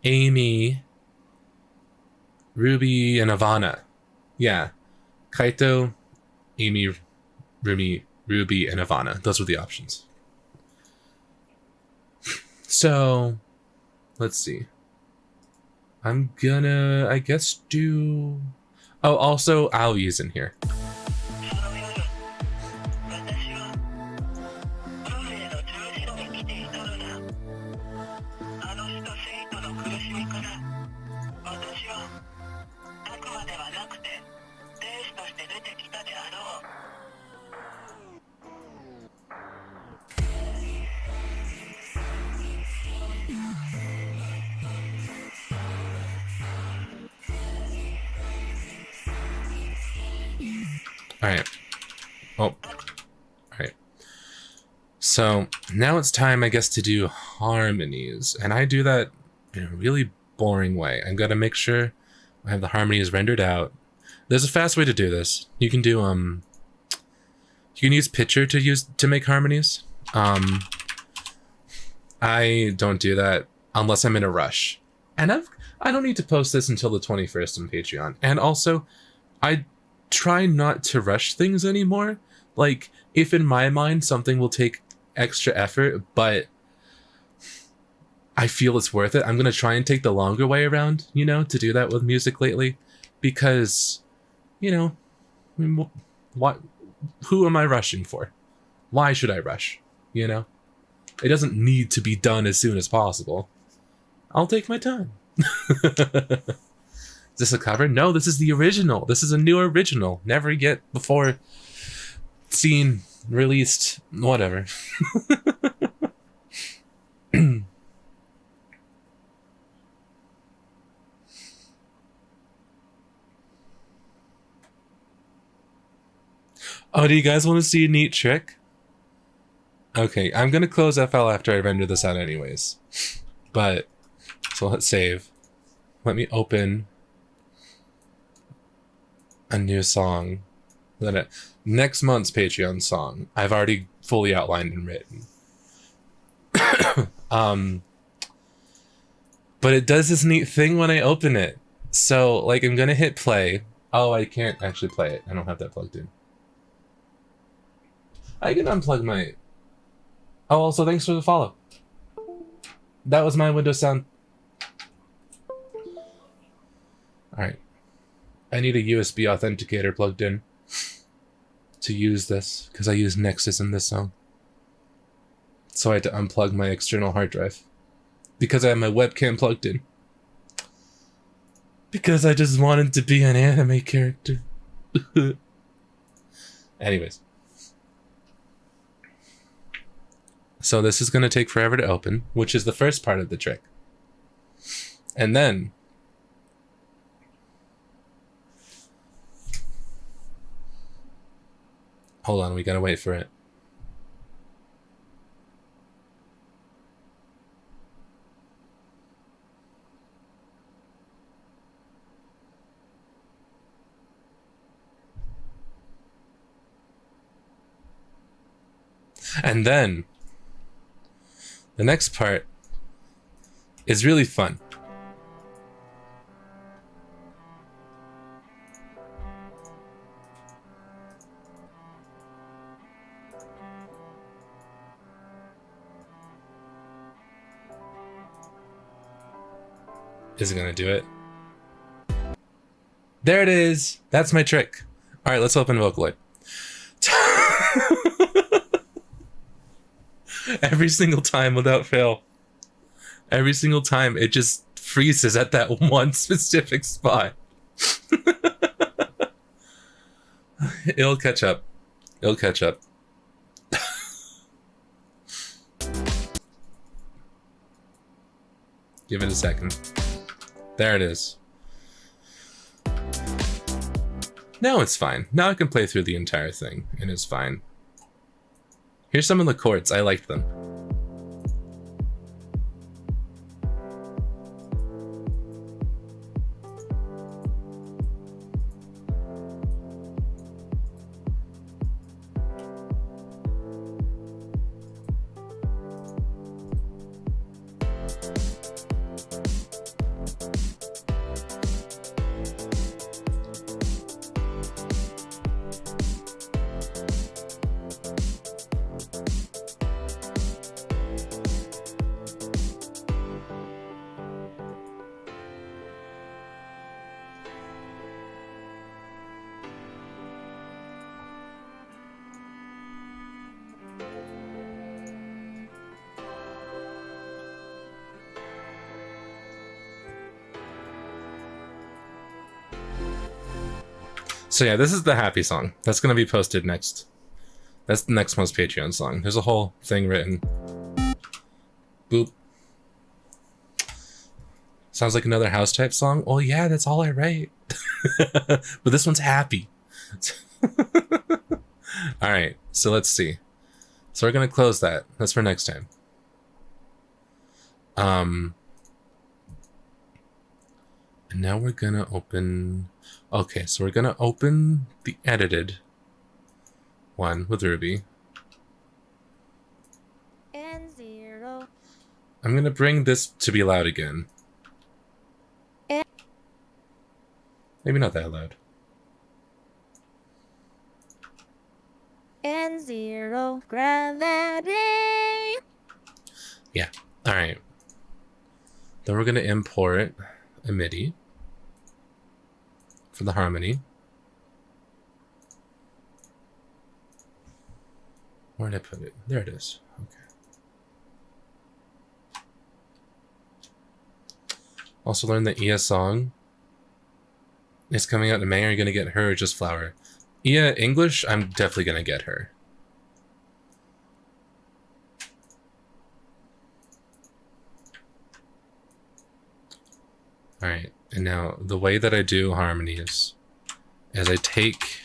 Amy, Ruby, and Ivana. Yeah. Kaito, Amy, Rumi, Ruby, and Ivana. Those were the options. So, let's see. I'm gonna, I guess, do... Oh, also, Aoi's in here. その夜、私は運命の十字路に来ていたのだ。あの死と生との苦しみから、私は悪魔ではなくて天使として出てきたであろう。Alright. Oh. Alright. So, now it's time, I guess, to do harmonies. And I do that in a really boring way. I'm gonna make sure I have the harmonies rendered out. There's a fast way to do this. You can do, you can use Pitcher to make harmonies. I don't do that unless I'm in a rush. And I don't need to post this until the 21st on Patreon. And also, I try not to rush things anymore. Like, if in my mind something will take extra effort, but I feel it's worth it, I'm gonna try and take the longer way around, you know, to do that with music lately. Because, you know, I mean, what? Who am I rushing for? Why should I rush? You know? It doesn't need to be done as soon as possible. I'll take my time. Is this a cover? No, this is the original. This is a new original. Never yet before seen, released, whatever. Oh, do you guys want to see a neat trick? Okay, I'm gonna close FL after I render this out anyways. But, so let's save. Let me open a new song. Then next month's Patreon song, I've already fully outlined and written. But it does this neat thing when I open it. So, like, I'm gonna hit play. Oh, I can't actually play it. I don't have that plugged in. I can unplug my... Oh, also, thanks for the follow. That was my Windows sound. Alright. I need a USB authenticator plugged in to use this, because I use Nexus in this song. So I had to unplug my external hard drive. Because I have my webcam plugged in. Because I just wanted to be an anime character. Anyways. So this is going to take forever to open, which is the first part of the trick. And then... Hold on, we gotta wait for it. And then... the next part is really fun. Is it gonna do it? There it is! That's my trick. Alright, let's open Vocaloid. Every single time without fail. Every single time it just freezes at that one specific spot. It'll catch up. It'll catch up. Give it a second. There it is. Now it's fine. Now I can play through the entire thing, and it's fine. Here's some of the chords. I liked them. So yeah, this is the happy song. That's gonna be posted next. That's the next most Patreon song. There's a whole thing written. Boop. Sounds like another house type song. Oh yeah, that's all I write. But this one's happy. All right, so let's see. So we're gonna close that. That's for next time. And now we're gonna open. Okay, so we're gonna open the edited one with Ruby. N0. I'm gonna bring this to be loud again. Maybe not that loud. N0 gravity. Yeah. All right. Then we're gonna import a MIDI for the harmony. Where did I put it? There it is. Okay. Also learned that Ia song is coming out in May. Are you gonna get her or just Flower? Ia English, I'm definitely gonna get her. Alright, and now the way that I do harmonies is I take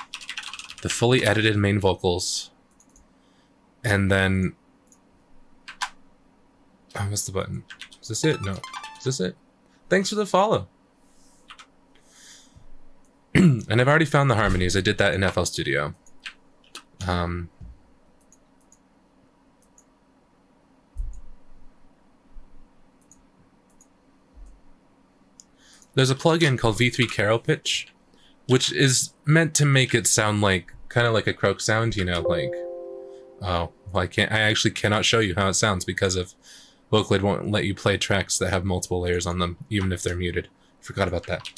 the fully edited main vocals and then... Oh, what's the button? Is this it? No. Is this it? Thanks for the follow. And I've already found the harmonies. I did that in FL Studio. There's a plugin called V3 Caro Pitch, which is meant to make it sound like kind of like a croak sound, you know, like, oh, well, I actually cannot show you how it sounds because of Vocaloid won't let you play tracks that have multiple layers on them, even if they're muted. Forgot about that.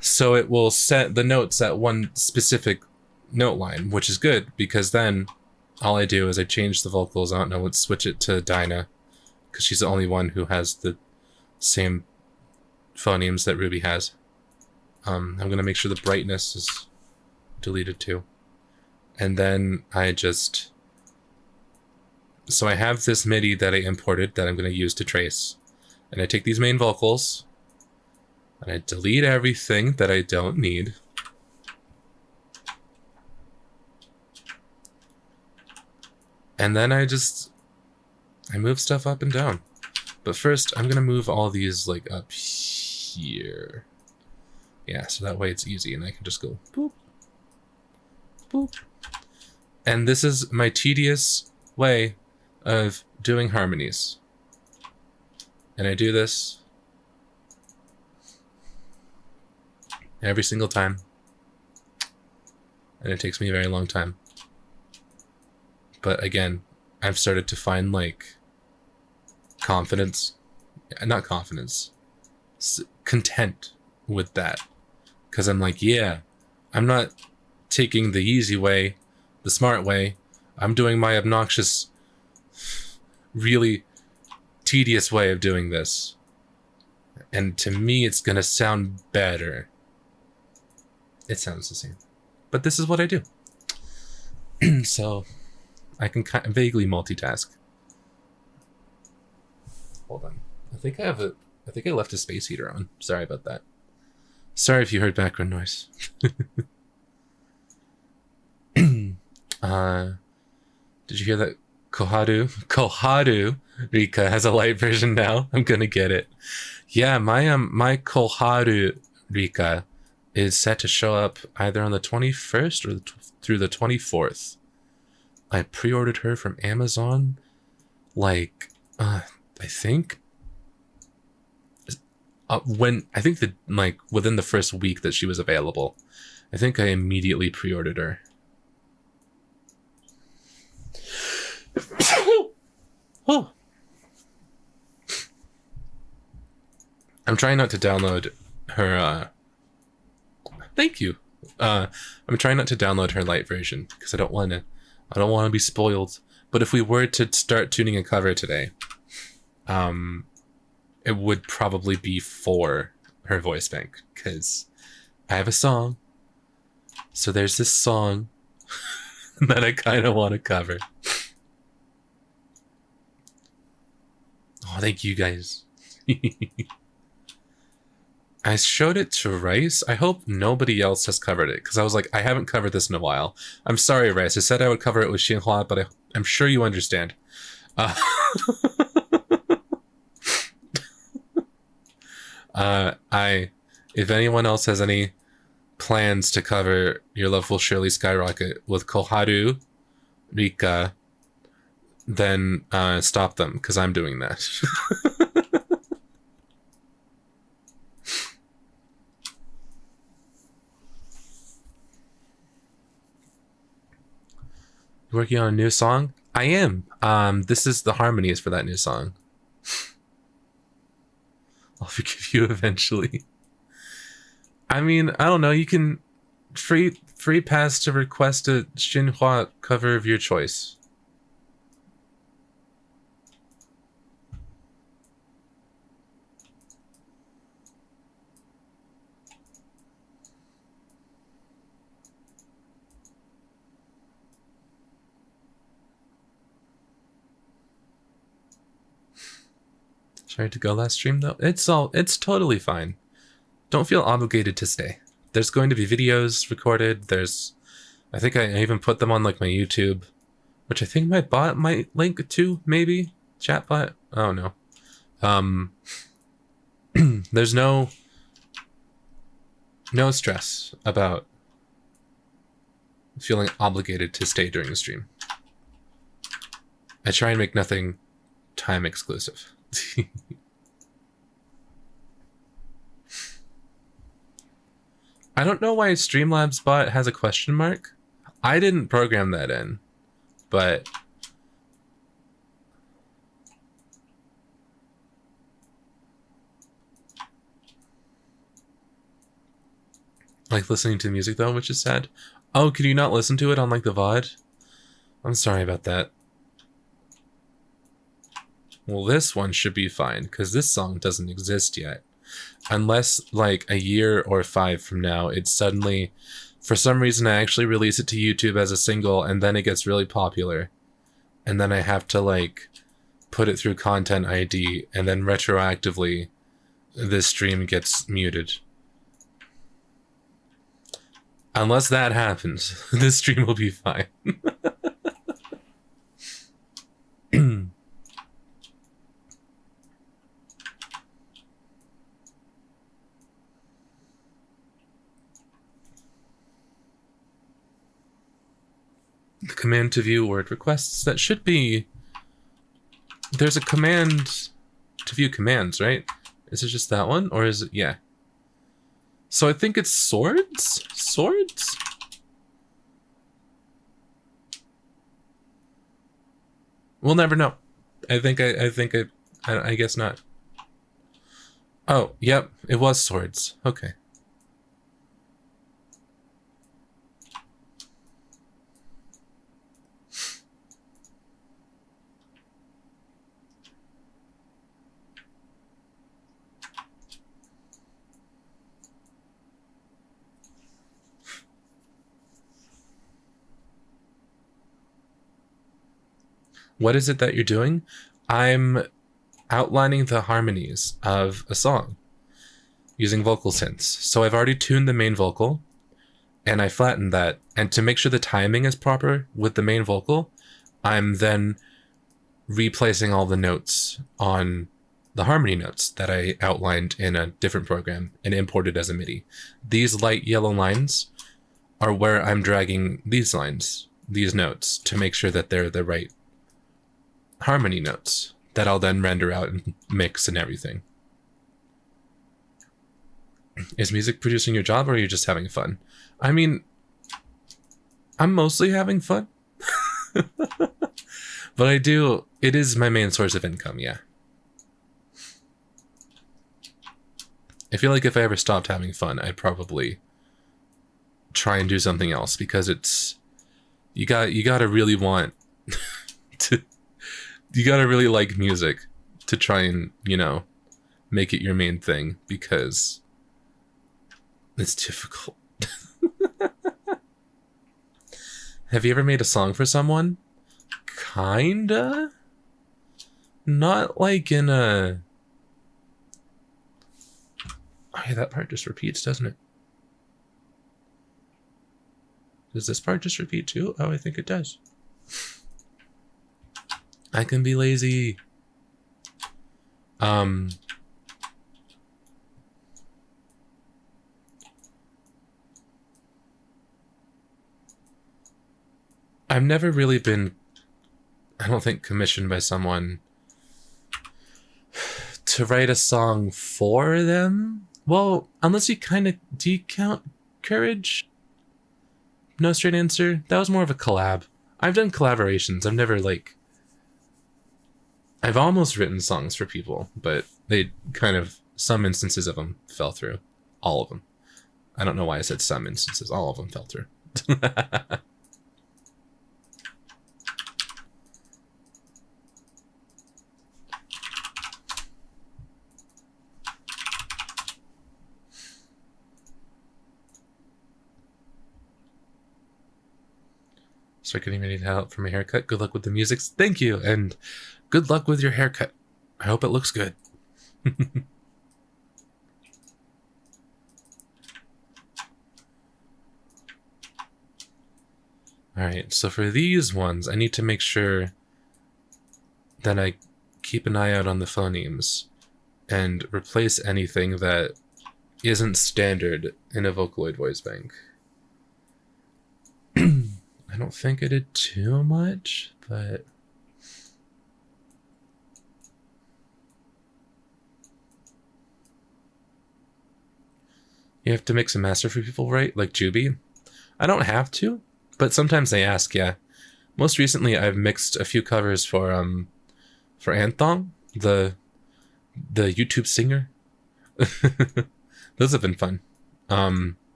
So it will set the notes at one specific note line, which is good because then all I do is I change the vocals out and I would switch it to Dinah because she's the only one who has the same phonemes that Ruby has. I'm going to make sure the brightness is deleted too. And then I just... So I have this MIDI that I imported that I'm going to use to trace. And I take these main vocals and I delete everything that I don't need. And then I move stuff up and down. But first, I'm going to move all these like up here. Yeah, so that way it's easy and I can just go boop, boop. And this is my tedious way of doing harmonies. And I do this every single time. And it takes me a very long time. But again, I've started to find like confidence, not confidence, content with that. Because I'm like, yeah, I'm not taking the easy way, the smart way. I'm doing my obnoxious, really tedious way of doing this. And to me, it's going to sound better. It sounds the same. But this is what I do. So I can kind of vaguely multitask. Hold on. I think I left a space heater on. Sorry about that. Sorry if you heard background noise. Did you hear that Koharu Rika has a light version now? I'm gonna get it. Yeah, my Koharu Rika is set to show up either on the 21st or through the 24th. I pre-ordered her from Amazon, like, I think within the first week that she was available. I think I immediately pre-ordered her. Oh. I'm trying not to download her, thank you. I'm trying not to download her light version because I don't want to be spoiled. But if we were to start tuning a cover today, it would probably be for her voice bank because I have a song. So there's this song that I kind of want to cover. Oh, thank you guys. I showed it to Rice. I hope nobody else has covered it, because I was like, I haven't covered this in a while. I'm sorry, Rice. I said I would cover it with Xinhua, but I'm sure you understand. If anyone else has any plans to cover Your Love Will Surely Skyrocket with Koharu, Rika, then stop them, because I'm doing that. Working on a new song? I am. This is the harmonies for that new song. I'll forgive you eventually. I mean, I don't know. You can free pass to request a Xinhua cover of your choice. Sorry to go last stream though. It's totally fine. Don't feel obligated to stay. There's going to be videos recorded. I think I even put them on like my YouTube, which I think my bot might link to, maybe chatbot. Oh no. There's no stress about feeling obligated to stay during the stream. I try and make nothing time exclusive. I don't know why Streamlabs bot has a question mark. I didn't program that in, but like listening to music though, which is sad. Oh, could you not listen to it on like the VOD? I'm sorry about that. Well, this one should be fine, because this song doesn't exist yet. Unless, like, a year or 5 from now, it's suddenly, for some reason, I actually release it to YouTube as a single, and then it gets really popular. And then I have to, like, put it through Content ID, and then retroactively, this stream gets muted. Unless that happens, this stream will be fine. The command to view word requests, that should be... There's a command to view commands, right? Is it just that one? Or is it... Yeah. So I think it's swords? Swords? We'll never know. I guess not. Oh, yep. It was swords. Okay. What is it that you're doing? I'm outlining the harmonies of a song using vocal synths. So I've already tuned the main vocal and I flattened that. And to make sure the timing is proper with the main vocal, I'm then replacing all the notes on the harmony notes that I outlined in a different program and imported as a MIDI. These light yellow lines are where I'm dragging these lines, these notes, to make sure that they're the right harmony notes that I'll then render out and mix and everything. Is music producing your job, or are you just having fun? I mean, I'm mostly having fun. But it is my main source of income, yeah. I feel like if I ever stopped having fun, I'd probably try and do something else, because it's... You gotta really want to... You gotta really like music to try and, make it your main thing, because It's difficult. Have you ever made a song for someone? Kinda. Not like in a... Oh yeah, that part just repeats, doesn't it? Does this part just repeat too? Oh, I think it does. I can be lazy. I've never really been, I don't think, commissioned by someone to write a song for them. Well, unless you kind of, do you count Courage? No Straight Answer? That was more of a collab. I've done collaborations. I've never, like... I've almost written songs for people, but they kind of... Some instances of them fell through. All of them. I don't know why I said some instances. All of them fell through. Start getting ready to head out for my haircut. Good luck with the music. Thank you, and good luck with your haircut. I hope it looks good. Alright, so for these ones, I need to make sure that I keep an eye out on the phonemes and replace anything that isn't standard in a Vocaloid voice bank. I don't think I did too much, but... You have to mix and master for people, right? Like Juby? I don't have to, but sometimes they ask, yeah. Most recently, I've mixed a few covers for Anthong, the YouTube singer. Those have been fun.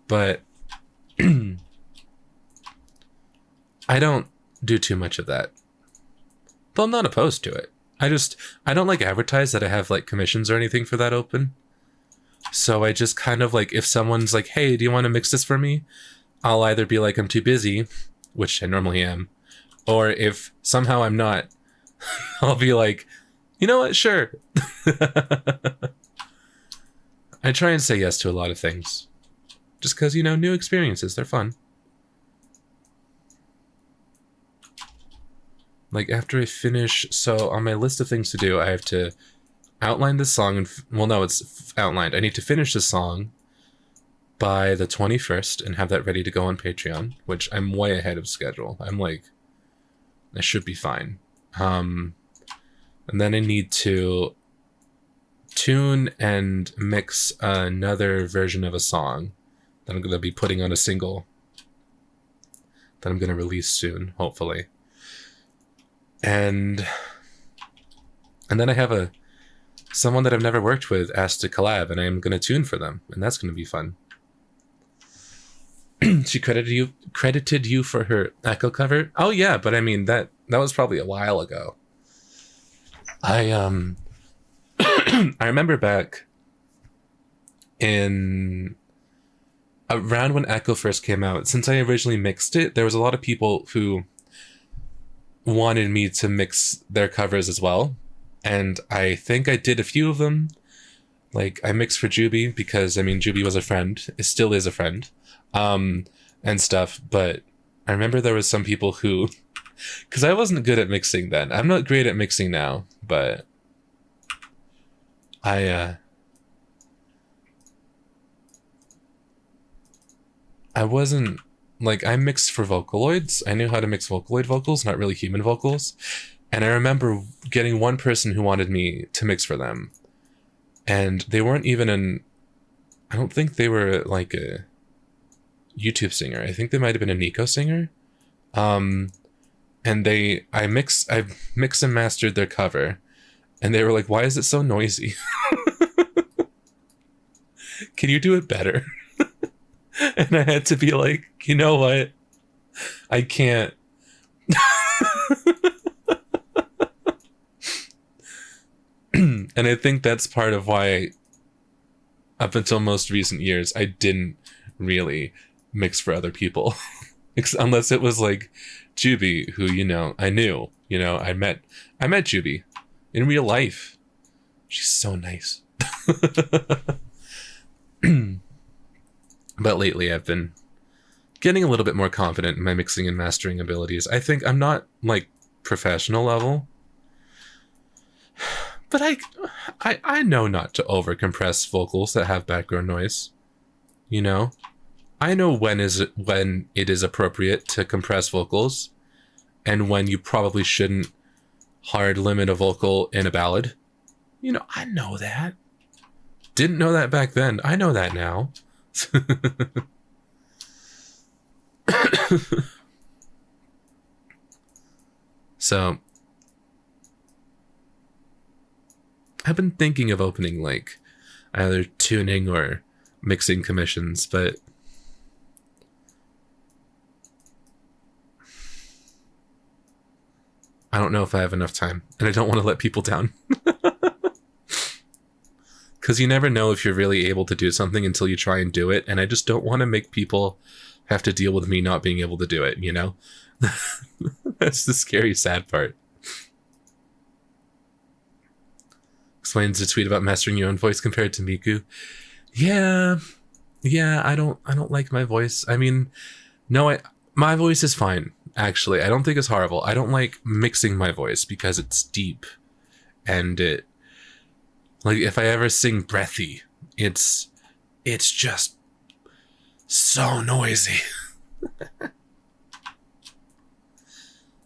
But... I don't do too much of that. Though I'm not opposed to it. I don't like advertise that I have like commissions or anything for that open. So I just kind of like, if someone's like, hey, do you want to mix this for me? I'll either be like, I'm too busy, which I normally am. Or if somehow I'm not, I'll be like, you know what? Sure. I try and say yes to a lot of things. Just because, you know, new experiences, they're fun. Like, after I finish... So, on my list of things to do, I have to outline this song. And well, no, it's outlined. I need to finish the song by the 21st and have that ready to go on Patreon, which I'm way ahead of schedule. I'm like... I should be fine. And then I need to tune and mix another version of a song that I'm going to be putting on a single that I'm going to release soon, hopefully. And then I have someone that I've never worked with asked to collab, and I'm going to tune for them, and that's going to be fun. She credited you for her Echo cover? Oh yeah, but I mean that was probably a while ago. I remember back in around when Echo first came out, since I originally mixed it, there was a lot of people who wanted me to mix their covers as well, and I think I did a few of them. Like, I mixed for Juby because, I mean, Juby was a friend. It still is a friend. And stuff, but I remember there was some people who... Because I wasn't good at mixing then. I'm not great at mixing now, but... I wasn't... Like, I mixed for Vocaloids. I knew how to mix Vocaloid vocals, not really human vocals. And I remember getting one person who wanted me to mix for them. And they weren't even I don't think they were, like, a YouTube singer. I think they might have been a Nico singer. And I mixed and mastered their cover. And they were like, why is it so noisy? Can you do it better? And I had to be like, you know what? I can't. And I think that's part of why up until most recent years, I didn't really mix for other people. Unless it was like Juby, who, I knew, I met Juby in real life. She's so nice. But lately I've been getting a little bit more confident in my mixing and mastering abilities. I think I'm not like professional level, but I know not to over compress vocals that have background noise. I know when it is appropriate to compress vocals, and when you probably shouldn't hard limit a vocal in a ballad. I know that. Didn't know that back then. I know that now. So I've been thinking of opening like either tuning or mixing commissions, but I don't know if I have enough time, and I don't want to let people down. Because you never know if you're really able to do something until you try and do it, and I just don't want to make people have to deal with me not being able to do it, That's the scary, sad part. Explains a tweet about mastering your own voice compared to Miku. Yeah, I don't like my voice. I mean, no, my voice is fine, actually. I don't think it's horrible. I don't like mixing my voice because it's deep, and it, like, if I ever sing breathy, it's just so noisy.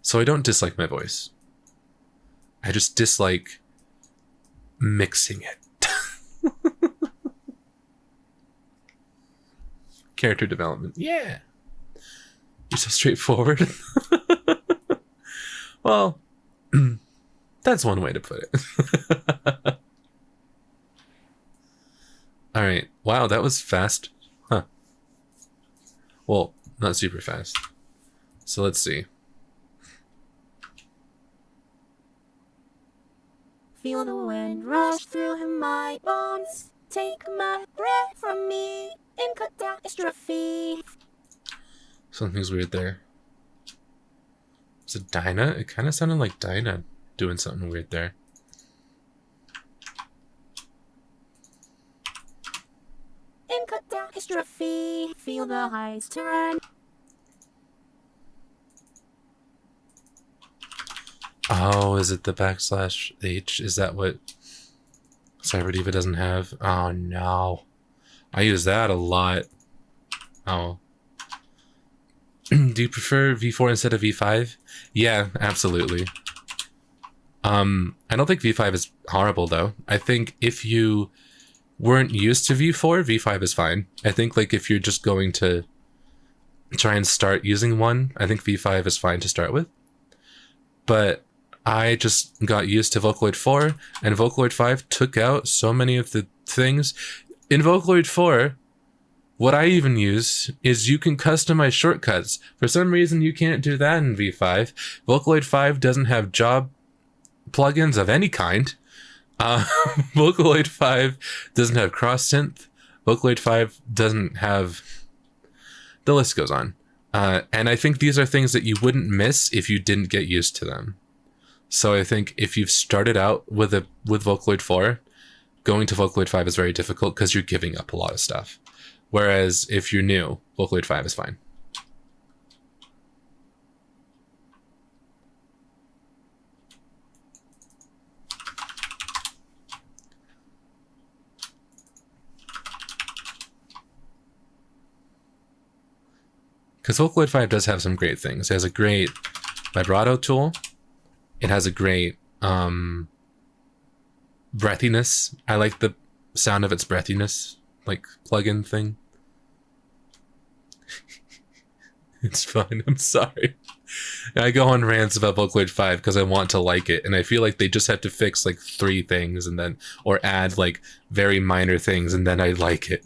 So I don't dislike my voice. I just dislike mixing it. Character development. Yeah. You're so straightforward. Well, that's one way to put it. All right. Wow, that was fast. Huh. Well, not super fast. So let's see. Feel the wind rush through my bones. Take my breath from me in catastrophe. Something's weird there. Is it Dinah? It kind of sounded like Dinah doing something weird there. In catastrophe, feel the highs turn. Oh, is it the \H? Is that what Cyberdiva doesn't have? Oh no. I use that a lot. Oh. Do you prefer V4 instead of V5? Yeah, absolutely. I don't think V5 is horrible though. I think if you weren't used to V4, V5 is fine. I think like if you're just going to try and start using one, I think V5 is fine to start with. But I just got used to Vocaloid 4, and Vocaloid 5 took out so many of the things. In Vocaloid 4, what I even use is you can customize shortcuts. For some reason, you can't do that in V5. Vocaloid 5 doesn't have job plugins of any kind. Vocaloid 5 doesn't have cross synth. Vocaloid 5 doesn't have... The list goes on. And I think these are things that you wouldn't miss if you didn't get used to them. So I think if you've started out with Vocaloid 4, going to Vocaloid 5 is very difficult because you're giving up a lot of stuff. Whereas if you're new, Vocaloid 5 is fine. Because Vocaloid 5 does have some great things. It has a great vibrato tool. It has a great breathiness. I like the sound of its breathiness, like plugin thing. It's fine. I'm sorry. I go on rants about Vocaloid 5 because I want to like it, and I feel like they just have to fix like 3 things and then, or add like very minor things, and then I like it.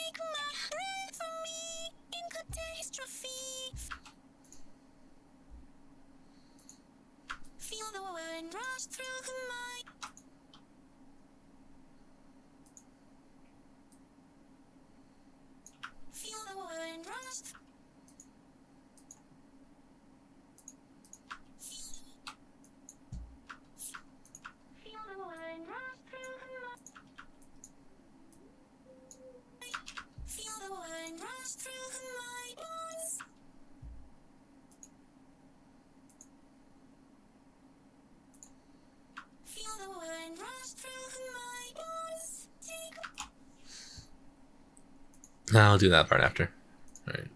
I'll do that part after. All right.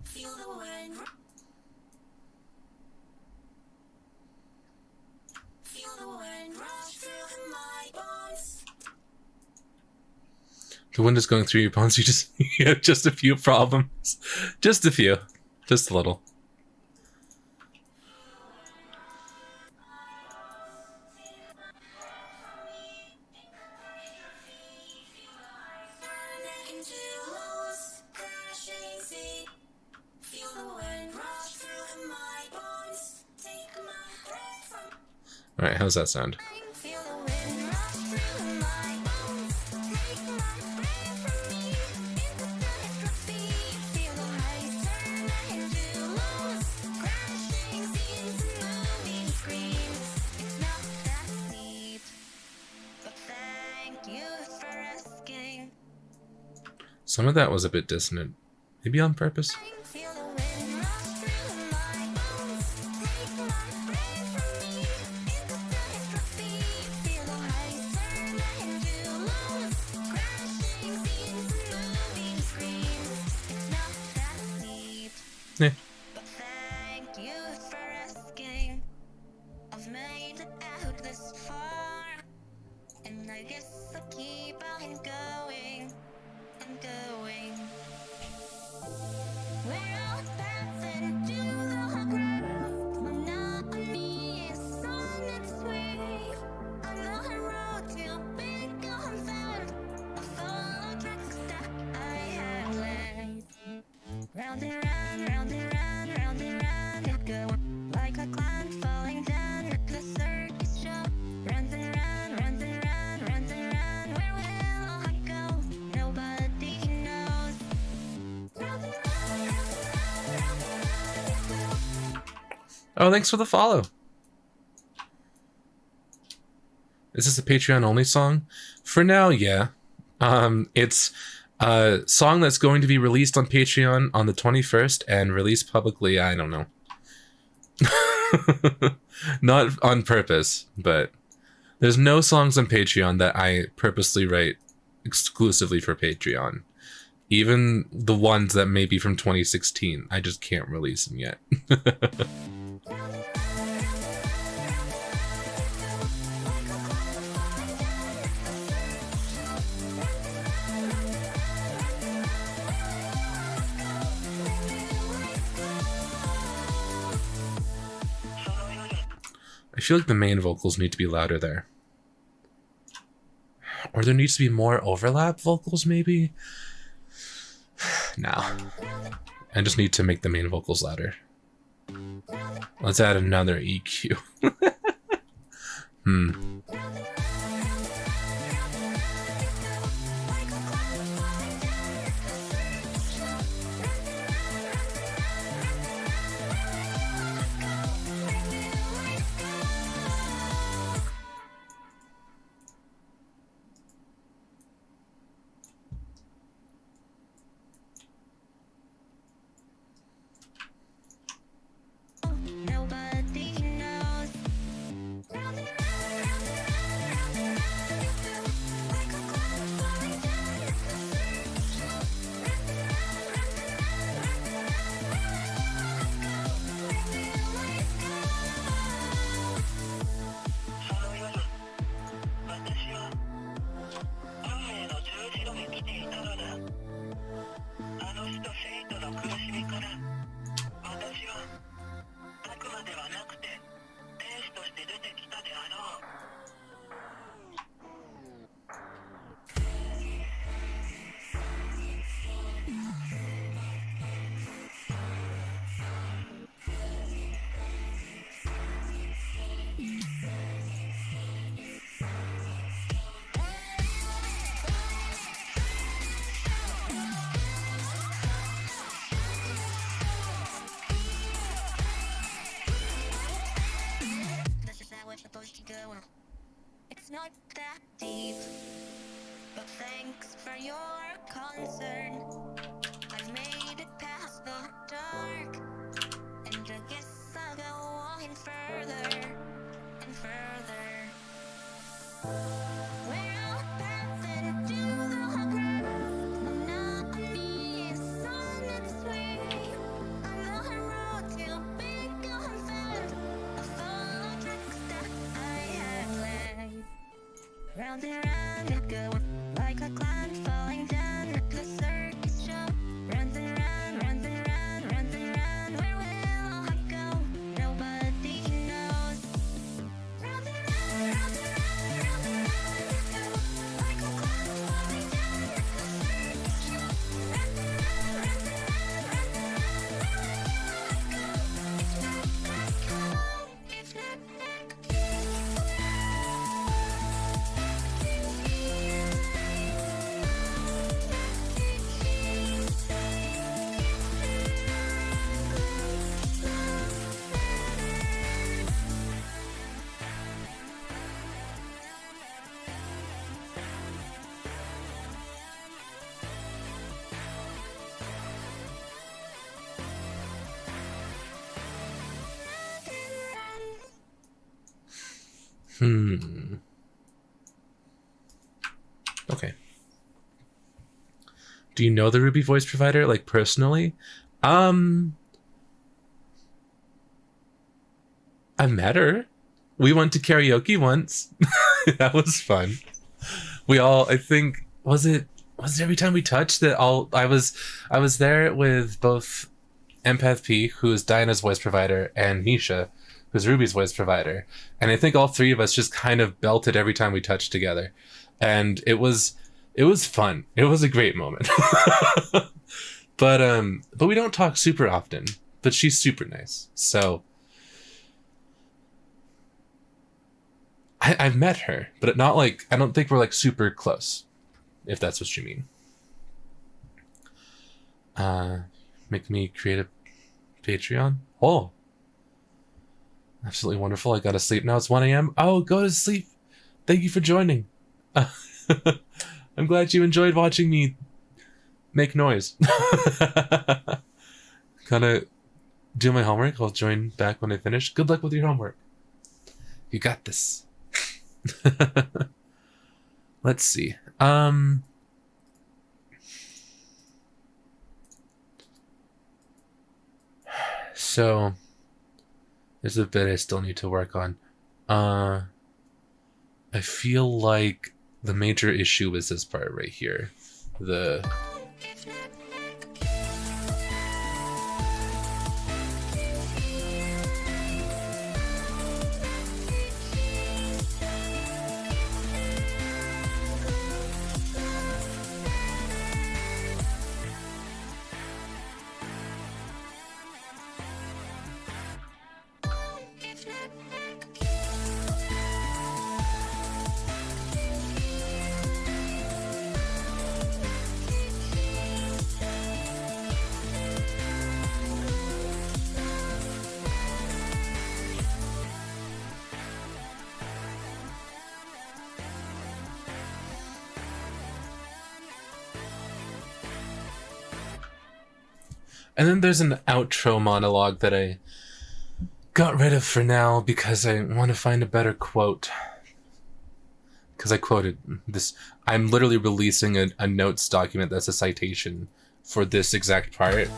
Feel the wind. Feel the wind rush through my bones. The wind is going through your bones. You just you have just a few problems. Just a few. Just a little. Turn into lost, crashing sea. Feel the wind rush through my bones. Take my breath from. All right, how's that sound? Feel the wind rush through my bones. Take my breath from me. Into catastrophe. Feel the highs turn into lows. Crashing scenes and moving screens. It's not that deep, but thank you for asking. Some of that was a bit dissonant. Maybe on purpose. Feel the wind rush through my bones. Take my breath from me. Into catastrophe. Feel the highs turn into lows. Crashing scenes and moving screens. It's not that deep, Yeah. but thank you for asking. I've made it out this far, and I guess I'll keep on going and going. We're all passing to the ground. Monotony is on its way. On the road to become found. I follow tracks that I have laid. Round and round, round and round, round and round it go. Like a clown falling down at the circus show. Round and round, round and round, round and round. Where will I go? Nobody knows. Round and round, round and round, round and round it go. Oh, thanks for the follow. Is this a Patreon only song? For now, yeah. It's a song that's going to be released on Patreon on the 21st and released publicly, I don't know. Not on purpose, but there's no songs on Patreon that I purposely write exclusively for Patreon. Even the ones that may be from 2016, I just can't release them yet. I feel like the main vocals need to be louder there. Or there needs to be more overlap vocals, maybe? No. I just need to make the main vocals louder. Let's add another EQ. Nobody knows. Round and round, round and round, round and round it go. Like a cloud flying down at the circus show. Round and round, round and round, round and round. Where will it go? Where will it go? 私は運命の十字路に来ていたのだ。あの死と生との苦しみから、私は悪魔ではなくて天使として出てきたであろう。This is how it's supposed to go. It's not that deep, but thanks for your concern. I've made it past the dark, and I guess I'll go on further and further. We're all round and round it goes, like a cloud falling down at the circus show. Round and round, round and round, round and round, where will I go? Nobody knows. Round and round, round and round, round and round it goes, like a cloud falling down at the circus show. Round and round, round and round, round and round, where will I go? It's not like home. Okay. Do you know the Ruby voice provider, like, personally? I met her. We went to karaoke once. That was fun. We all, I think, was it every time we touched that I was there with both Empath P, who is Diana's voice provider, and Nisha, who's Ruby's voice provider. And I think all three of us just kind of belted every time we touched together. And it was fun. It was a great moment. But we don't talk super often. But she's super nice. So I've met her, but not like, I don't think we're like super close, if that's what you mean. Make me create a Patreon. Oh, absolutely wonderful. I gotta sleep now. It's 1 a.m. Oh, go to sleep. Thank you for joining. I'm glad you enjoyed watching me make noise. Gotta do my homework. I'll join back when I finish. Good luck with your homework. You got this. Let's see. So there's a bit I still need to work on. I feel like the major issue is this part right here. The and then there's an outro monologue that I got rid of for now because I want to find a better quote. Because I quoted this. I'm literally releasing a notes document that's a citation for this exact part.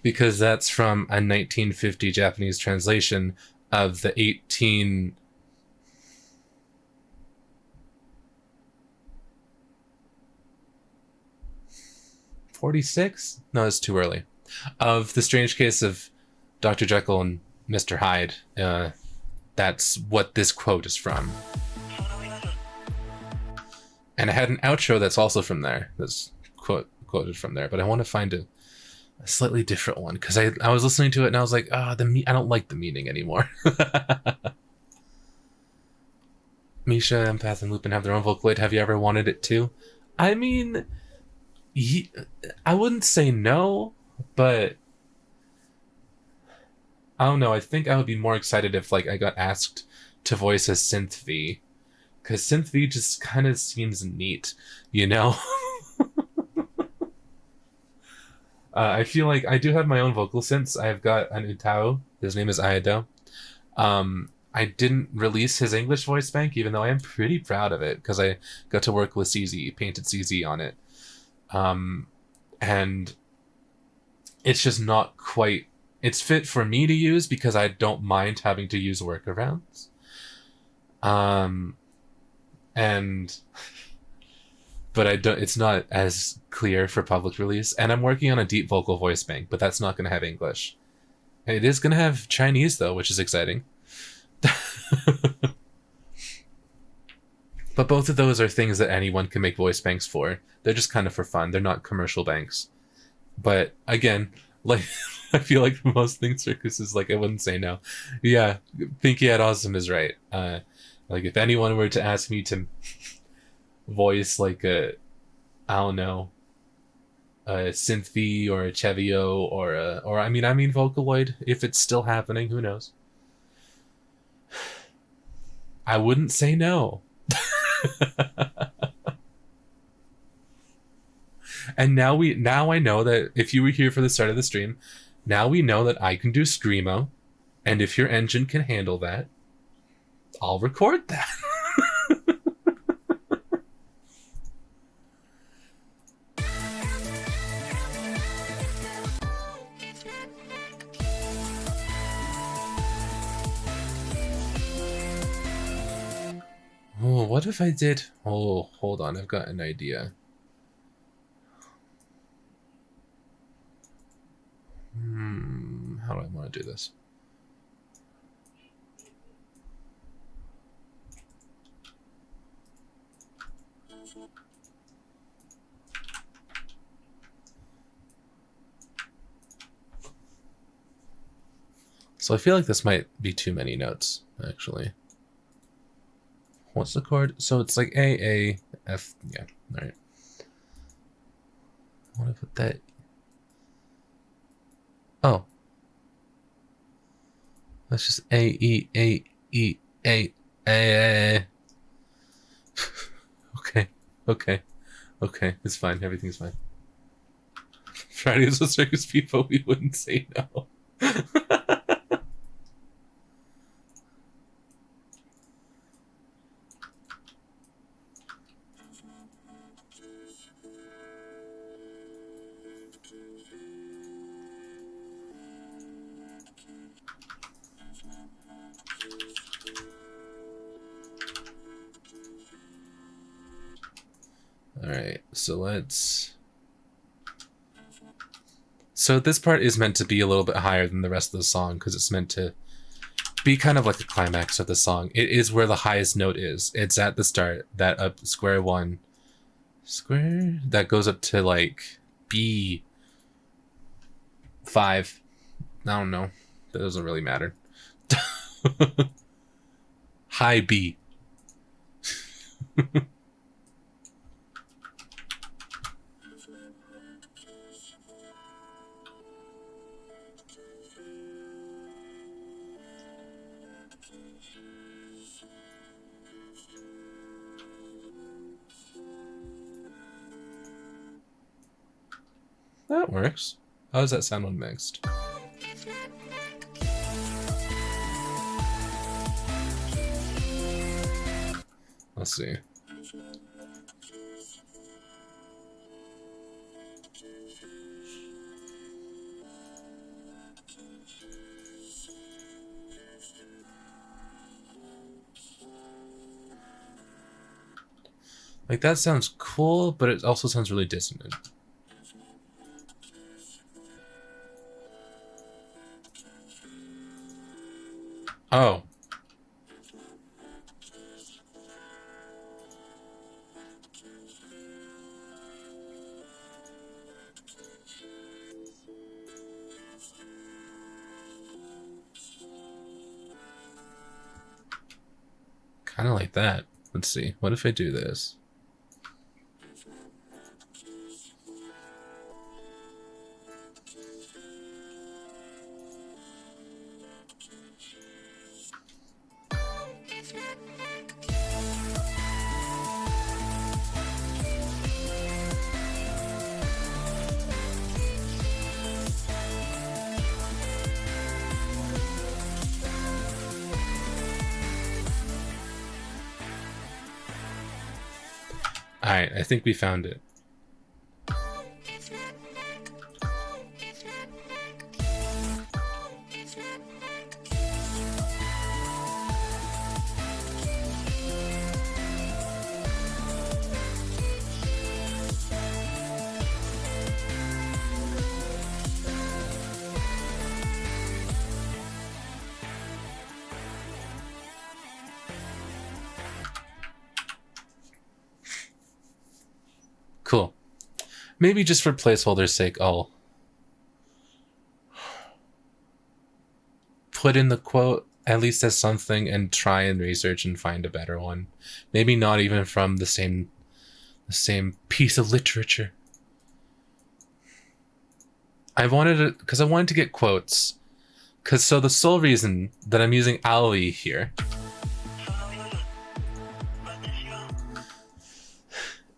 Because that's from a 1950 Japanese translation of the 1846? No, it's too early. Of The Strange Case of Dr. Jekyll and Mr. Hyde. That's what this quote is from. And I had an outro that's also from there. That's quoted from there. But I want to find a slightly different one. Because I was listening to it and I was like, I don't like the meaning anymore. Misha, Empath, and Lupin have their own Vocaloid. Have you ever wanted it too? I mean, I wouldn't say no, but I don't know. I think I would be more excited if like I got asked to voice a Synth V, because Synth V just kind of seems neat, you know? I feel like I do have my own vocal synths. I've got an Utao. His name is Ayado. I didn't release his English voice bank, even though I am pretty proud of it, because I got to work with CZ, painted CZ on it. And it's just not quite It's fit for me to use because I don't mind having to use workarounds. And but I don't. It's not as clear for public release. And I'm working on a deep vocal voice bank, but that's not going to have English. It is going to have Chinese though, which is exciting. But both of those are things that anyone can make voice banks for. They're just kind of for fun. They're not commercial banks. But again, like I feel like most things Circus is like, I wouldn't say no. Yeah, Pinky at Awesome is right. Like if anyone were to ask me to voice like a, I don't know, a Synthie or a Chevio or I mean Vocaloid, if it's still happening, who knows? I wouldn't say no. And now I know that if you were here for the start of the stream, now we know that I can do Screamo, and if your engine can handle that, I'll record that. Oh, what if I did? Oh, hold on, I've got an idea. How do I want to do this? So I feel like this might be too many notes, actually. What's the chord? So it's like A, F, yeah, alright. I want to put that. Oh. That's just A, E, A, E, A, A. Okay. It's fine. Everything's fine. Fridays with Circus people, we wouldn't say no. Alright, so this part is meant to be a little bit higher than the rest of the song because it's meant to be kind of like the climax of the song. It is where the highest note is. It's at the start, that up square one. Square? That goes up to like B5. I don't know. That doesn't really matter. High B. That works. How does that sound when mixed? Let's see. Like that sounds cool, but it also sounds really dissonant. Oh. Kind of like that. Let's see. What if I do this? Alright, I think we found it. Cool. Maybe just for placeholder's sake, I'll put in the quote at least as something and try and research and find a better one. Maybe not even from the same piece of literature. I wanted to get quotes. So the sole reason that I'm using Ali here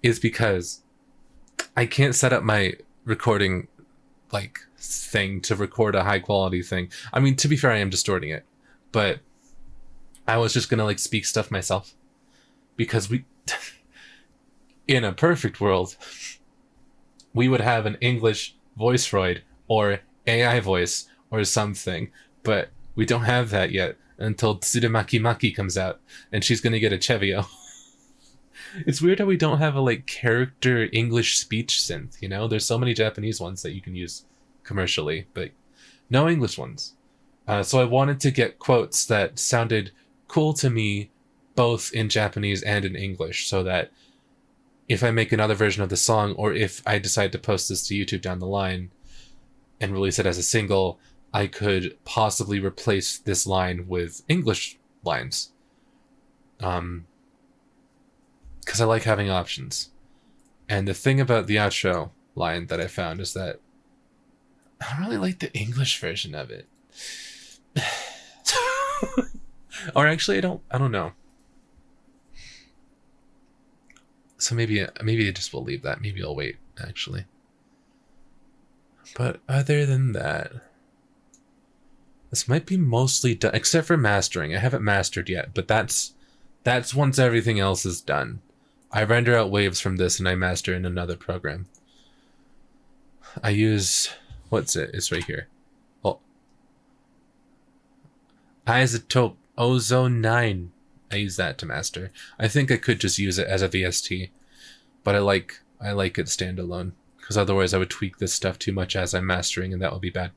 is because I can't set up my recording like thing to record a high quality thing. I mean, to be fair, I am distorting it, but I was just gonna like speak stuff myself because in a perfect world, we would have an English voiceroid or AI voice or something, but we don't have that yet until Tsurumaki Maki comes out and she's gonna get a Chevio. It's weird how we don't have a like character English speech synth, you know? There's so many Japanese ones that you can use commercially, but no English ones. So I wanted to get quotes that sounded cool to me both in Japanese and in English, so that if I make another version of the song, or if I decide to post this to YouTube down the line and release it as a single, I could possibly replace this line with English lines. Because I like having options. And the thing about the outro line that I found is that I don't really like the English version of it. Or actually, I don't know. So maybe I just will leave that. Maybe I'll wait, actually. But other than that, this might be mostly done, except for mastering. I haven't mastered yet, but that's once everything else is done. I render out waves from this and I master in another program. I use, what's it? It's right here. Oh, Isotope Ozone 9. I use that to master. I think I could just use it as a VST, but I like it standalone, because otherwise I would tweak this stuff too much as I'm mastering, and that would be bad.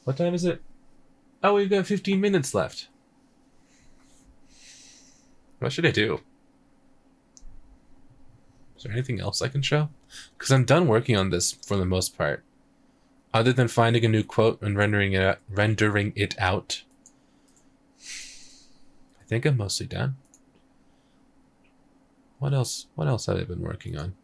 What time is it? Oh, we've got 15 minutes left. What should I do? Is there anything else I can show? Because I'm done working on this for the most part. Other than finding a new quote and rendering it out, I think I'm mostly done. What else have I been working on?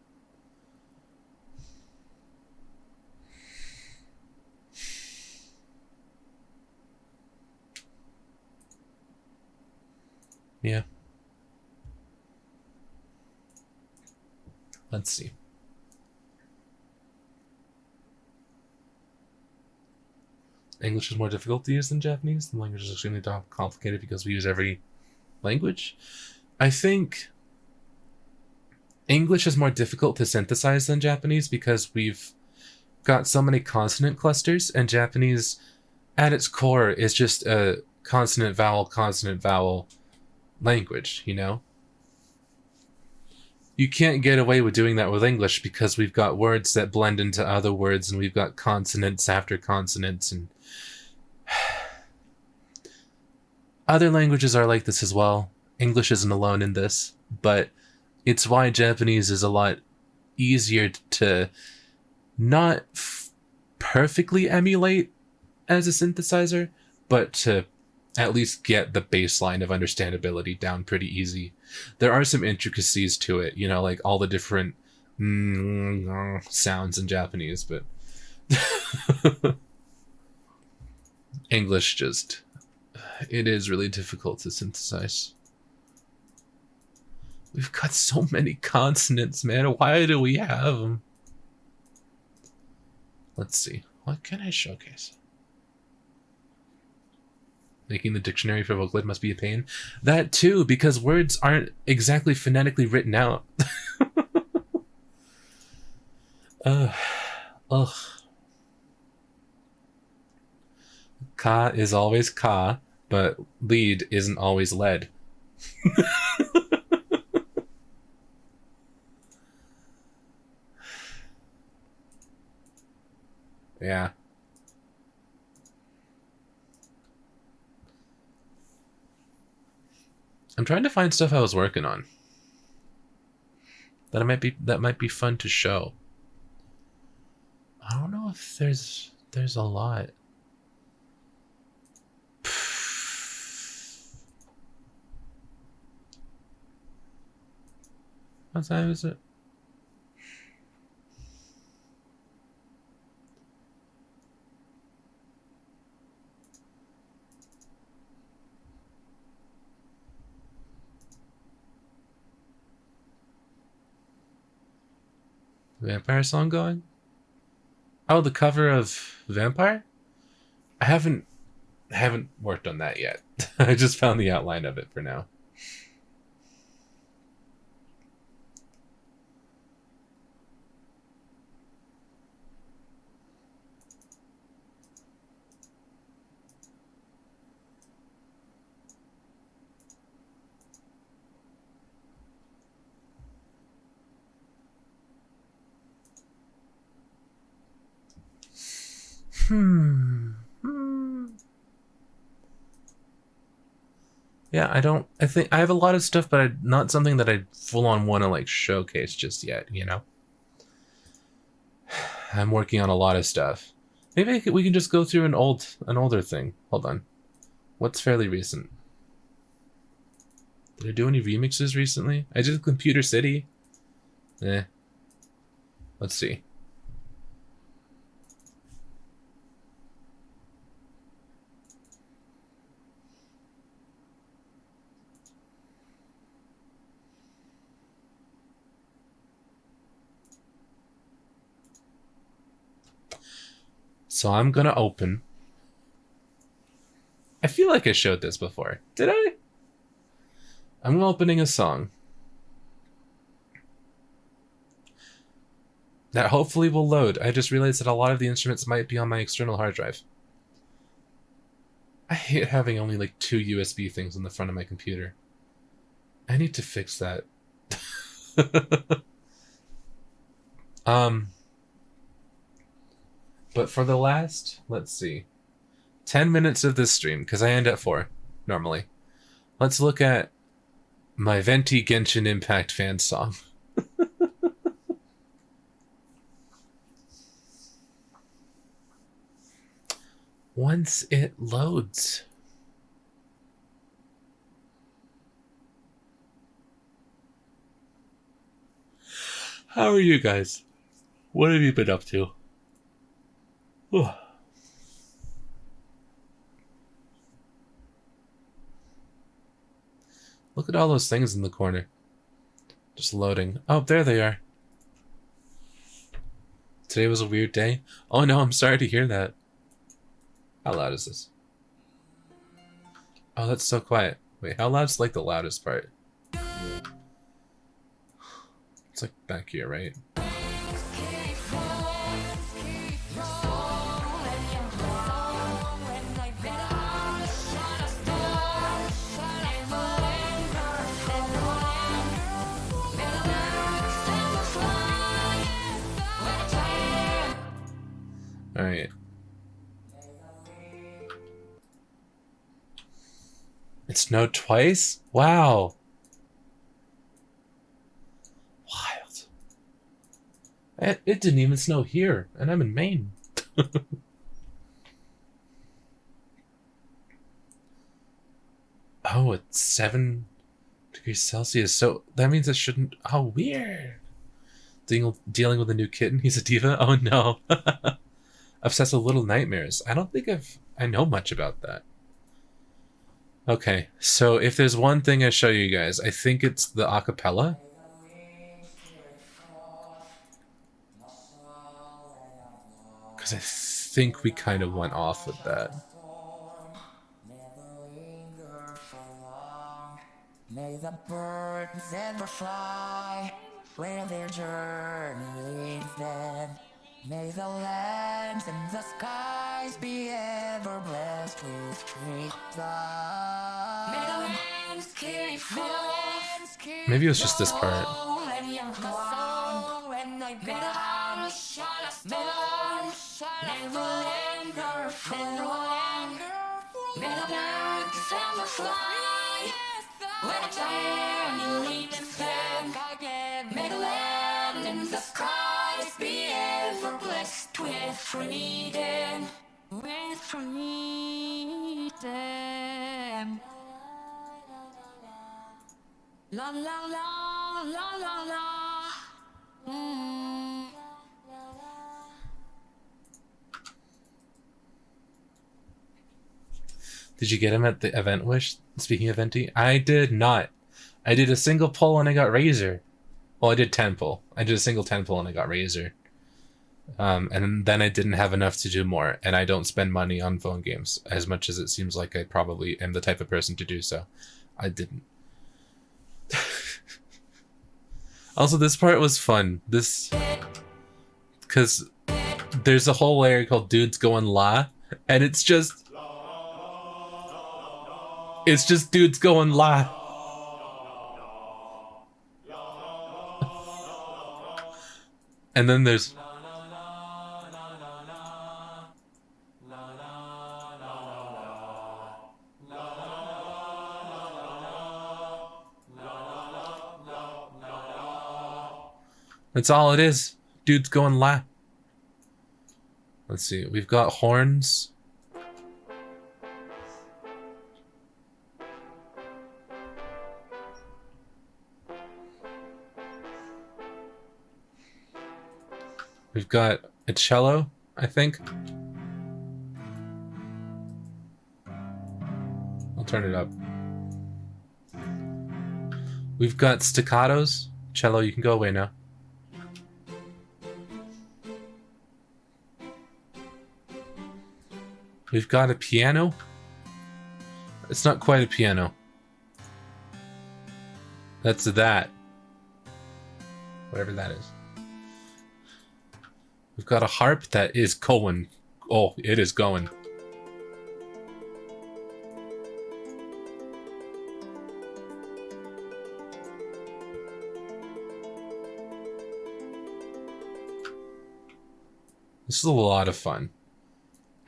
Yeah. Let's see. English is more difficult to use than Japanese. The language is extremely complicated because we use every language. I think English is more difficult to synthesize than Japanese because we've got so many consonant clusters, and Japanese at its core is just a consonant vowel language, you know? You can't get away with doing that with English because we've got words that blend into other words, and we've got consonants after consonants, and other languages are like this as well. English isn't alone in this, but it's why Japanese is a lot easier to not perfectly emulate as a synthesizer, but to at least get the baseline of understandability down pretty easy. There are some intricacies to it, you know, like all the different sounds in Japanese, but English just, it is really difficult to synthesize. We've got so many consonants, man. Why do we have them? Let's see. What can I showcase? Making the dictionary for Vocaloid must be a pain. That too, because words aren't exactly phonetically written out. Ugh. Ka is always ka, but lead isn't always led. Yeah. I'm trying to find stuff I was working on. that might be fun to show. I don't know if there's a lot. What time is it? Vampire song going? Oh, the cover of Vampire? I haven't worked on that yet. I just found the outline of it for now. Yeah, I think I have a lot of stuff, but not something that I full on want to like showcase just yet, you know? I'm working on a lot of stuff. Maybe we can just go through an older thing. Hold on. What's fairly recent? Did I do any remixes recently? I did Computer City. Let's see. So I'm gonna open. I feel like I showed this before. Did I? I'm opening a song that hopefully will load. I just realized that a lot of the instruments might be on my external hard drive. I hate having only like 2 USB things on the front of my computer. I need to fix that. But for the last, let's see, 10 minutes of this stream, because I end at 4, normally, let's look at my Venti Genshin Impact fan song. Once it loads. How are you guys? What have you been up to? Look at all those things in the corner. Just loading. Oh, there they are. Today was a weird day. Oh no, I'm sorry to hear that. How loud is this? Oh, that's so quiet. Wait, how loud's like the loudest part? It's like back here, right? Alright. It snowed twice? Wow. Wild. It didn't even snow here, and I'm in Maine. Oh, it's 7 degrees Celsius, so that means it shouldn't... Oh, weird. Dealing with a new kitten? He's a diva? Oh no. Obsessive Little Nightmares. I don't think I know much about that. Okay, so if there's one thing I show you guys, I think it's the acapella. Because I think we kind of went off with that. May the birds ever fly where their journey leads them. May the lands and the skies be ever blessed with freedom. May the lands carry forth. Maybe it was just this part. May the house never linger for long. May the birds ever fly where the journey leads them. May the land freedom. With freedom. La la la la la la. Did you get him at the event wish? Speaking of Venti, I did not. I did a single pull and I got Razor. Well, I did 10 pull. I did a single 10 pull and I got Razor. And then I didn't have enough to do more, and I don't spend money on phone games as much as it seems like I probably am the type of person to do so. I didn't. Also, this part was fun. Because there's a whole layer called Dudes Going La, and it's just dudes going La. And then there's that's all it is. Dudes going La. Let's see. We've got horns. We've got a cello, I think. I'll turn it up. We've got staccatos. Cello, you can go away now. We've got a piano. It's not quite a piano. That's that. Whatever that is. We've got a harp that is going. Oh, it is going. This is a lot of fun.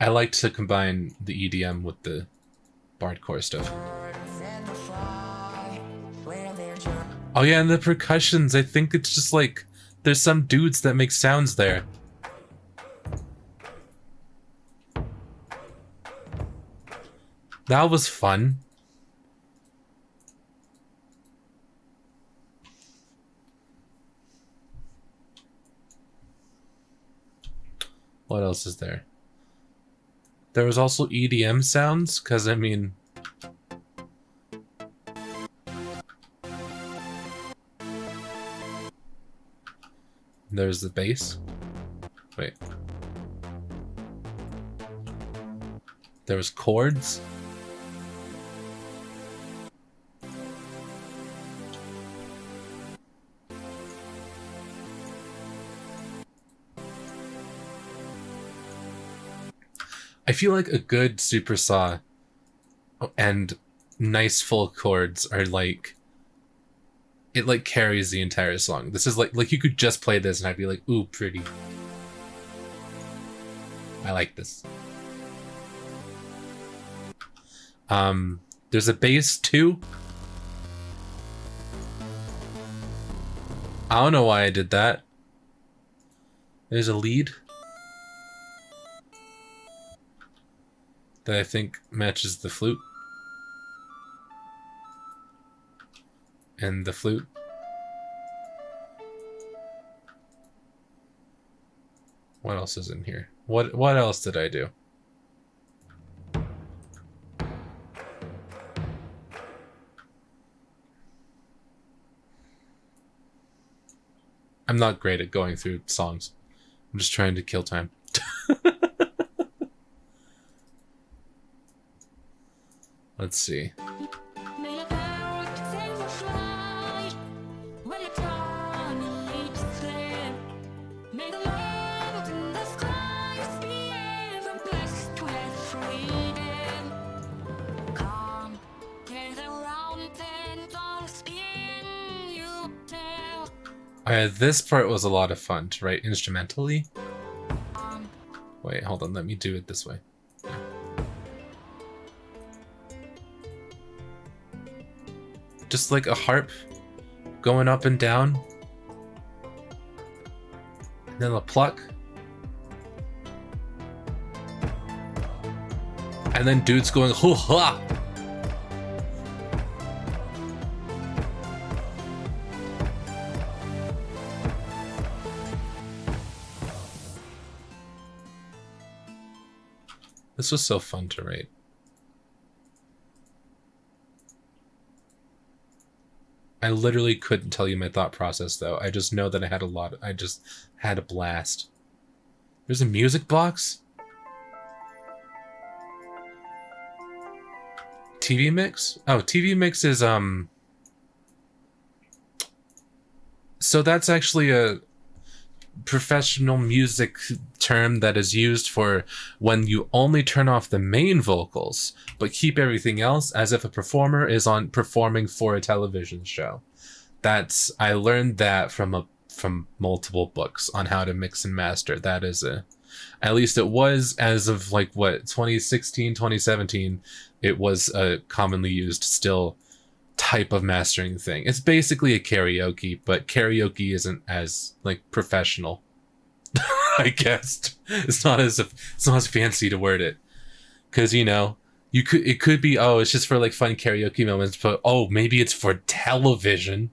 I like to combine the EDM with the bardcore stuff. Oh yeah, and the percussions. I think it's just like there's some dudes that make sounds there. That was fun. What else is there? There was also EDM sounds, because I mean... There's the bass. Wait. There was chords. I feel like a good super saw and nice full chords are like, it like carries the entire song. This is like you could just play this and I'd be like, ooh, pretty. I like this. There's a bass too. I don't know why I did that. There's a lead that I think matches the flute. And the flute. What else is in here? What else did I do? I'm not great at going through songs. I'm just trying to kill time. Let's see. This part was a lot of fun to write instrumentally. Wait, hold on, let me do it this way. Just like a harp going up and down. And then a pluck. And then dude's going, hoo ha! This was so fun to write. I literally couldn't tell you my thought process, though. I just know that I just had a blast. There's a music box? TV Mix? Oh, TV Mix is, so that's actually a professional music term that is used for when you only turn off the main vocals but keep everything else as if a performer is on performing for a television show. I learned that from multiple books on how to mix and master. That is at least it was, as of like what, 2016, 2017, it was a commonly used still type of mastering thing. It's basically a karaoke, but karaoke isn't as like professional. I guess it's not as fancy to word it, because it could be, oh, it's just for like fun karaoke moments, but oh, maybe it's for television,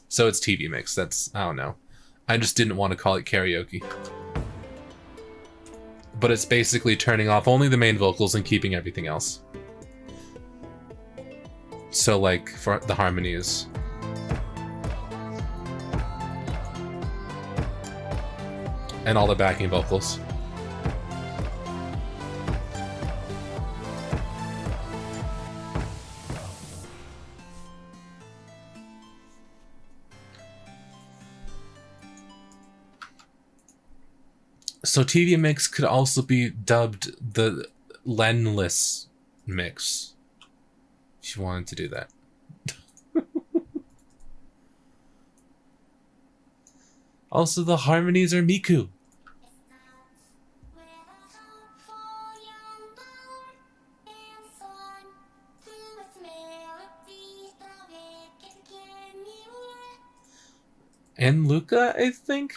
so it's TV Mix. I don't know, I just didn't want to call it karaoke, but it's basically turning off only the main vocals and keeping everything else. So like for the harmonies. And all the backing vocals. So TV Mix could also be dubbed the Lenless Mix, if you wanted to do that. Also, the harmonies are Miku. And Luca, I think?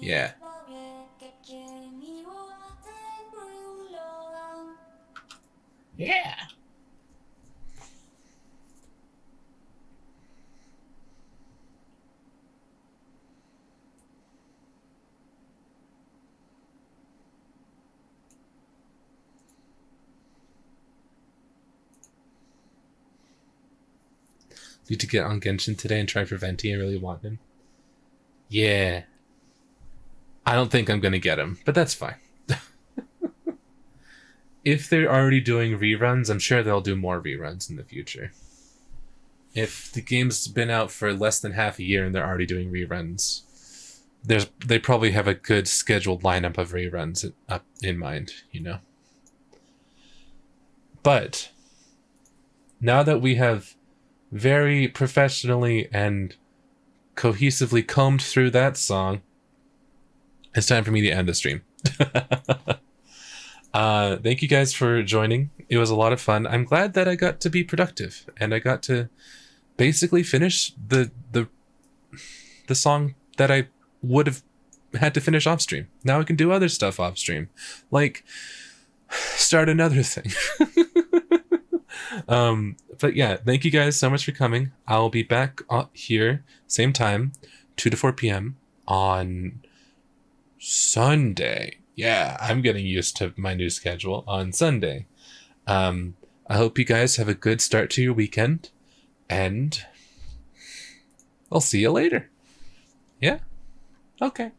Yeah. Yeah. Need to get on Genshin today and try for Venti. I really want him. Yeah. I don't think I'm gonna get him, but that's fine. If they're already doing reruns, I'm sure they'll do more reruns in the future. If the game's been out for less than half a year and they're already doing reruns, they probably have a good scheduled lineup of reruns up in mind, But now that we have very professionally and cohesively combed through that song, it's time for me to end the stream. Thank you guys for joining. It was a lot of fun. I'm glad that I got to be productive and I got to basically finish the song that I would have had to finish off stream. Now I can do other stuff off stream, like start another thing. But yeah, thank you guys so much for coming. I'll be back here same time, 2 to 4 p.m. on Sunday. Yeah, I'm getting used to my new schedule on Sunday. I hope you guys have a good start to your weekend, and I'll see you later. Yeah? Okay.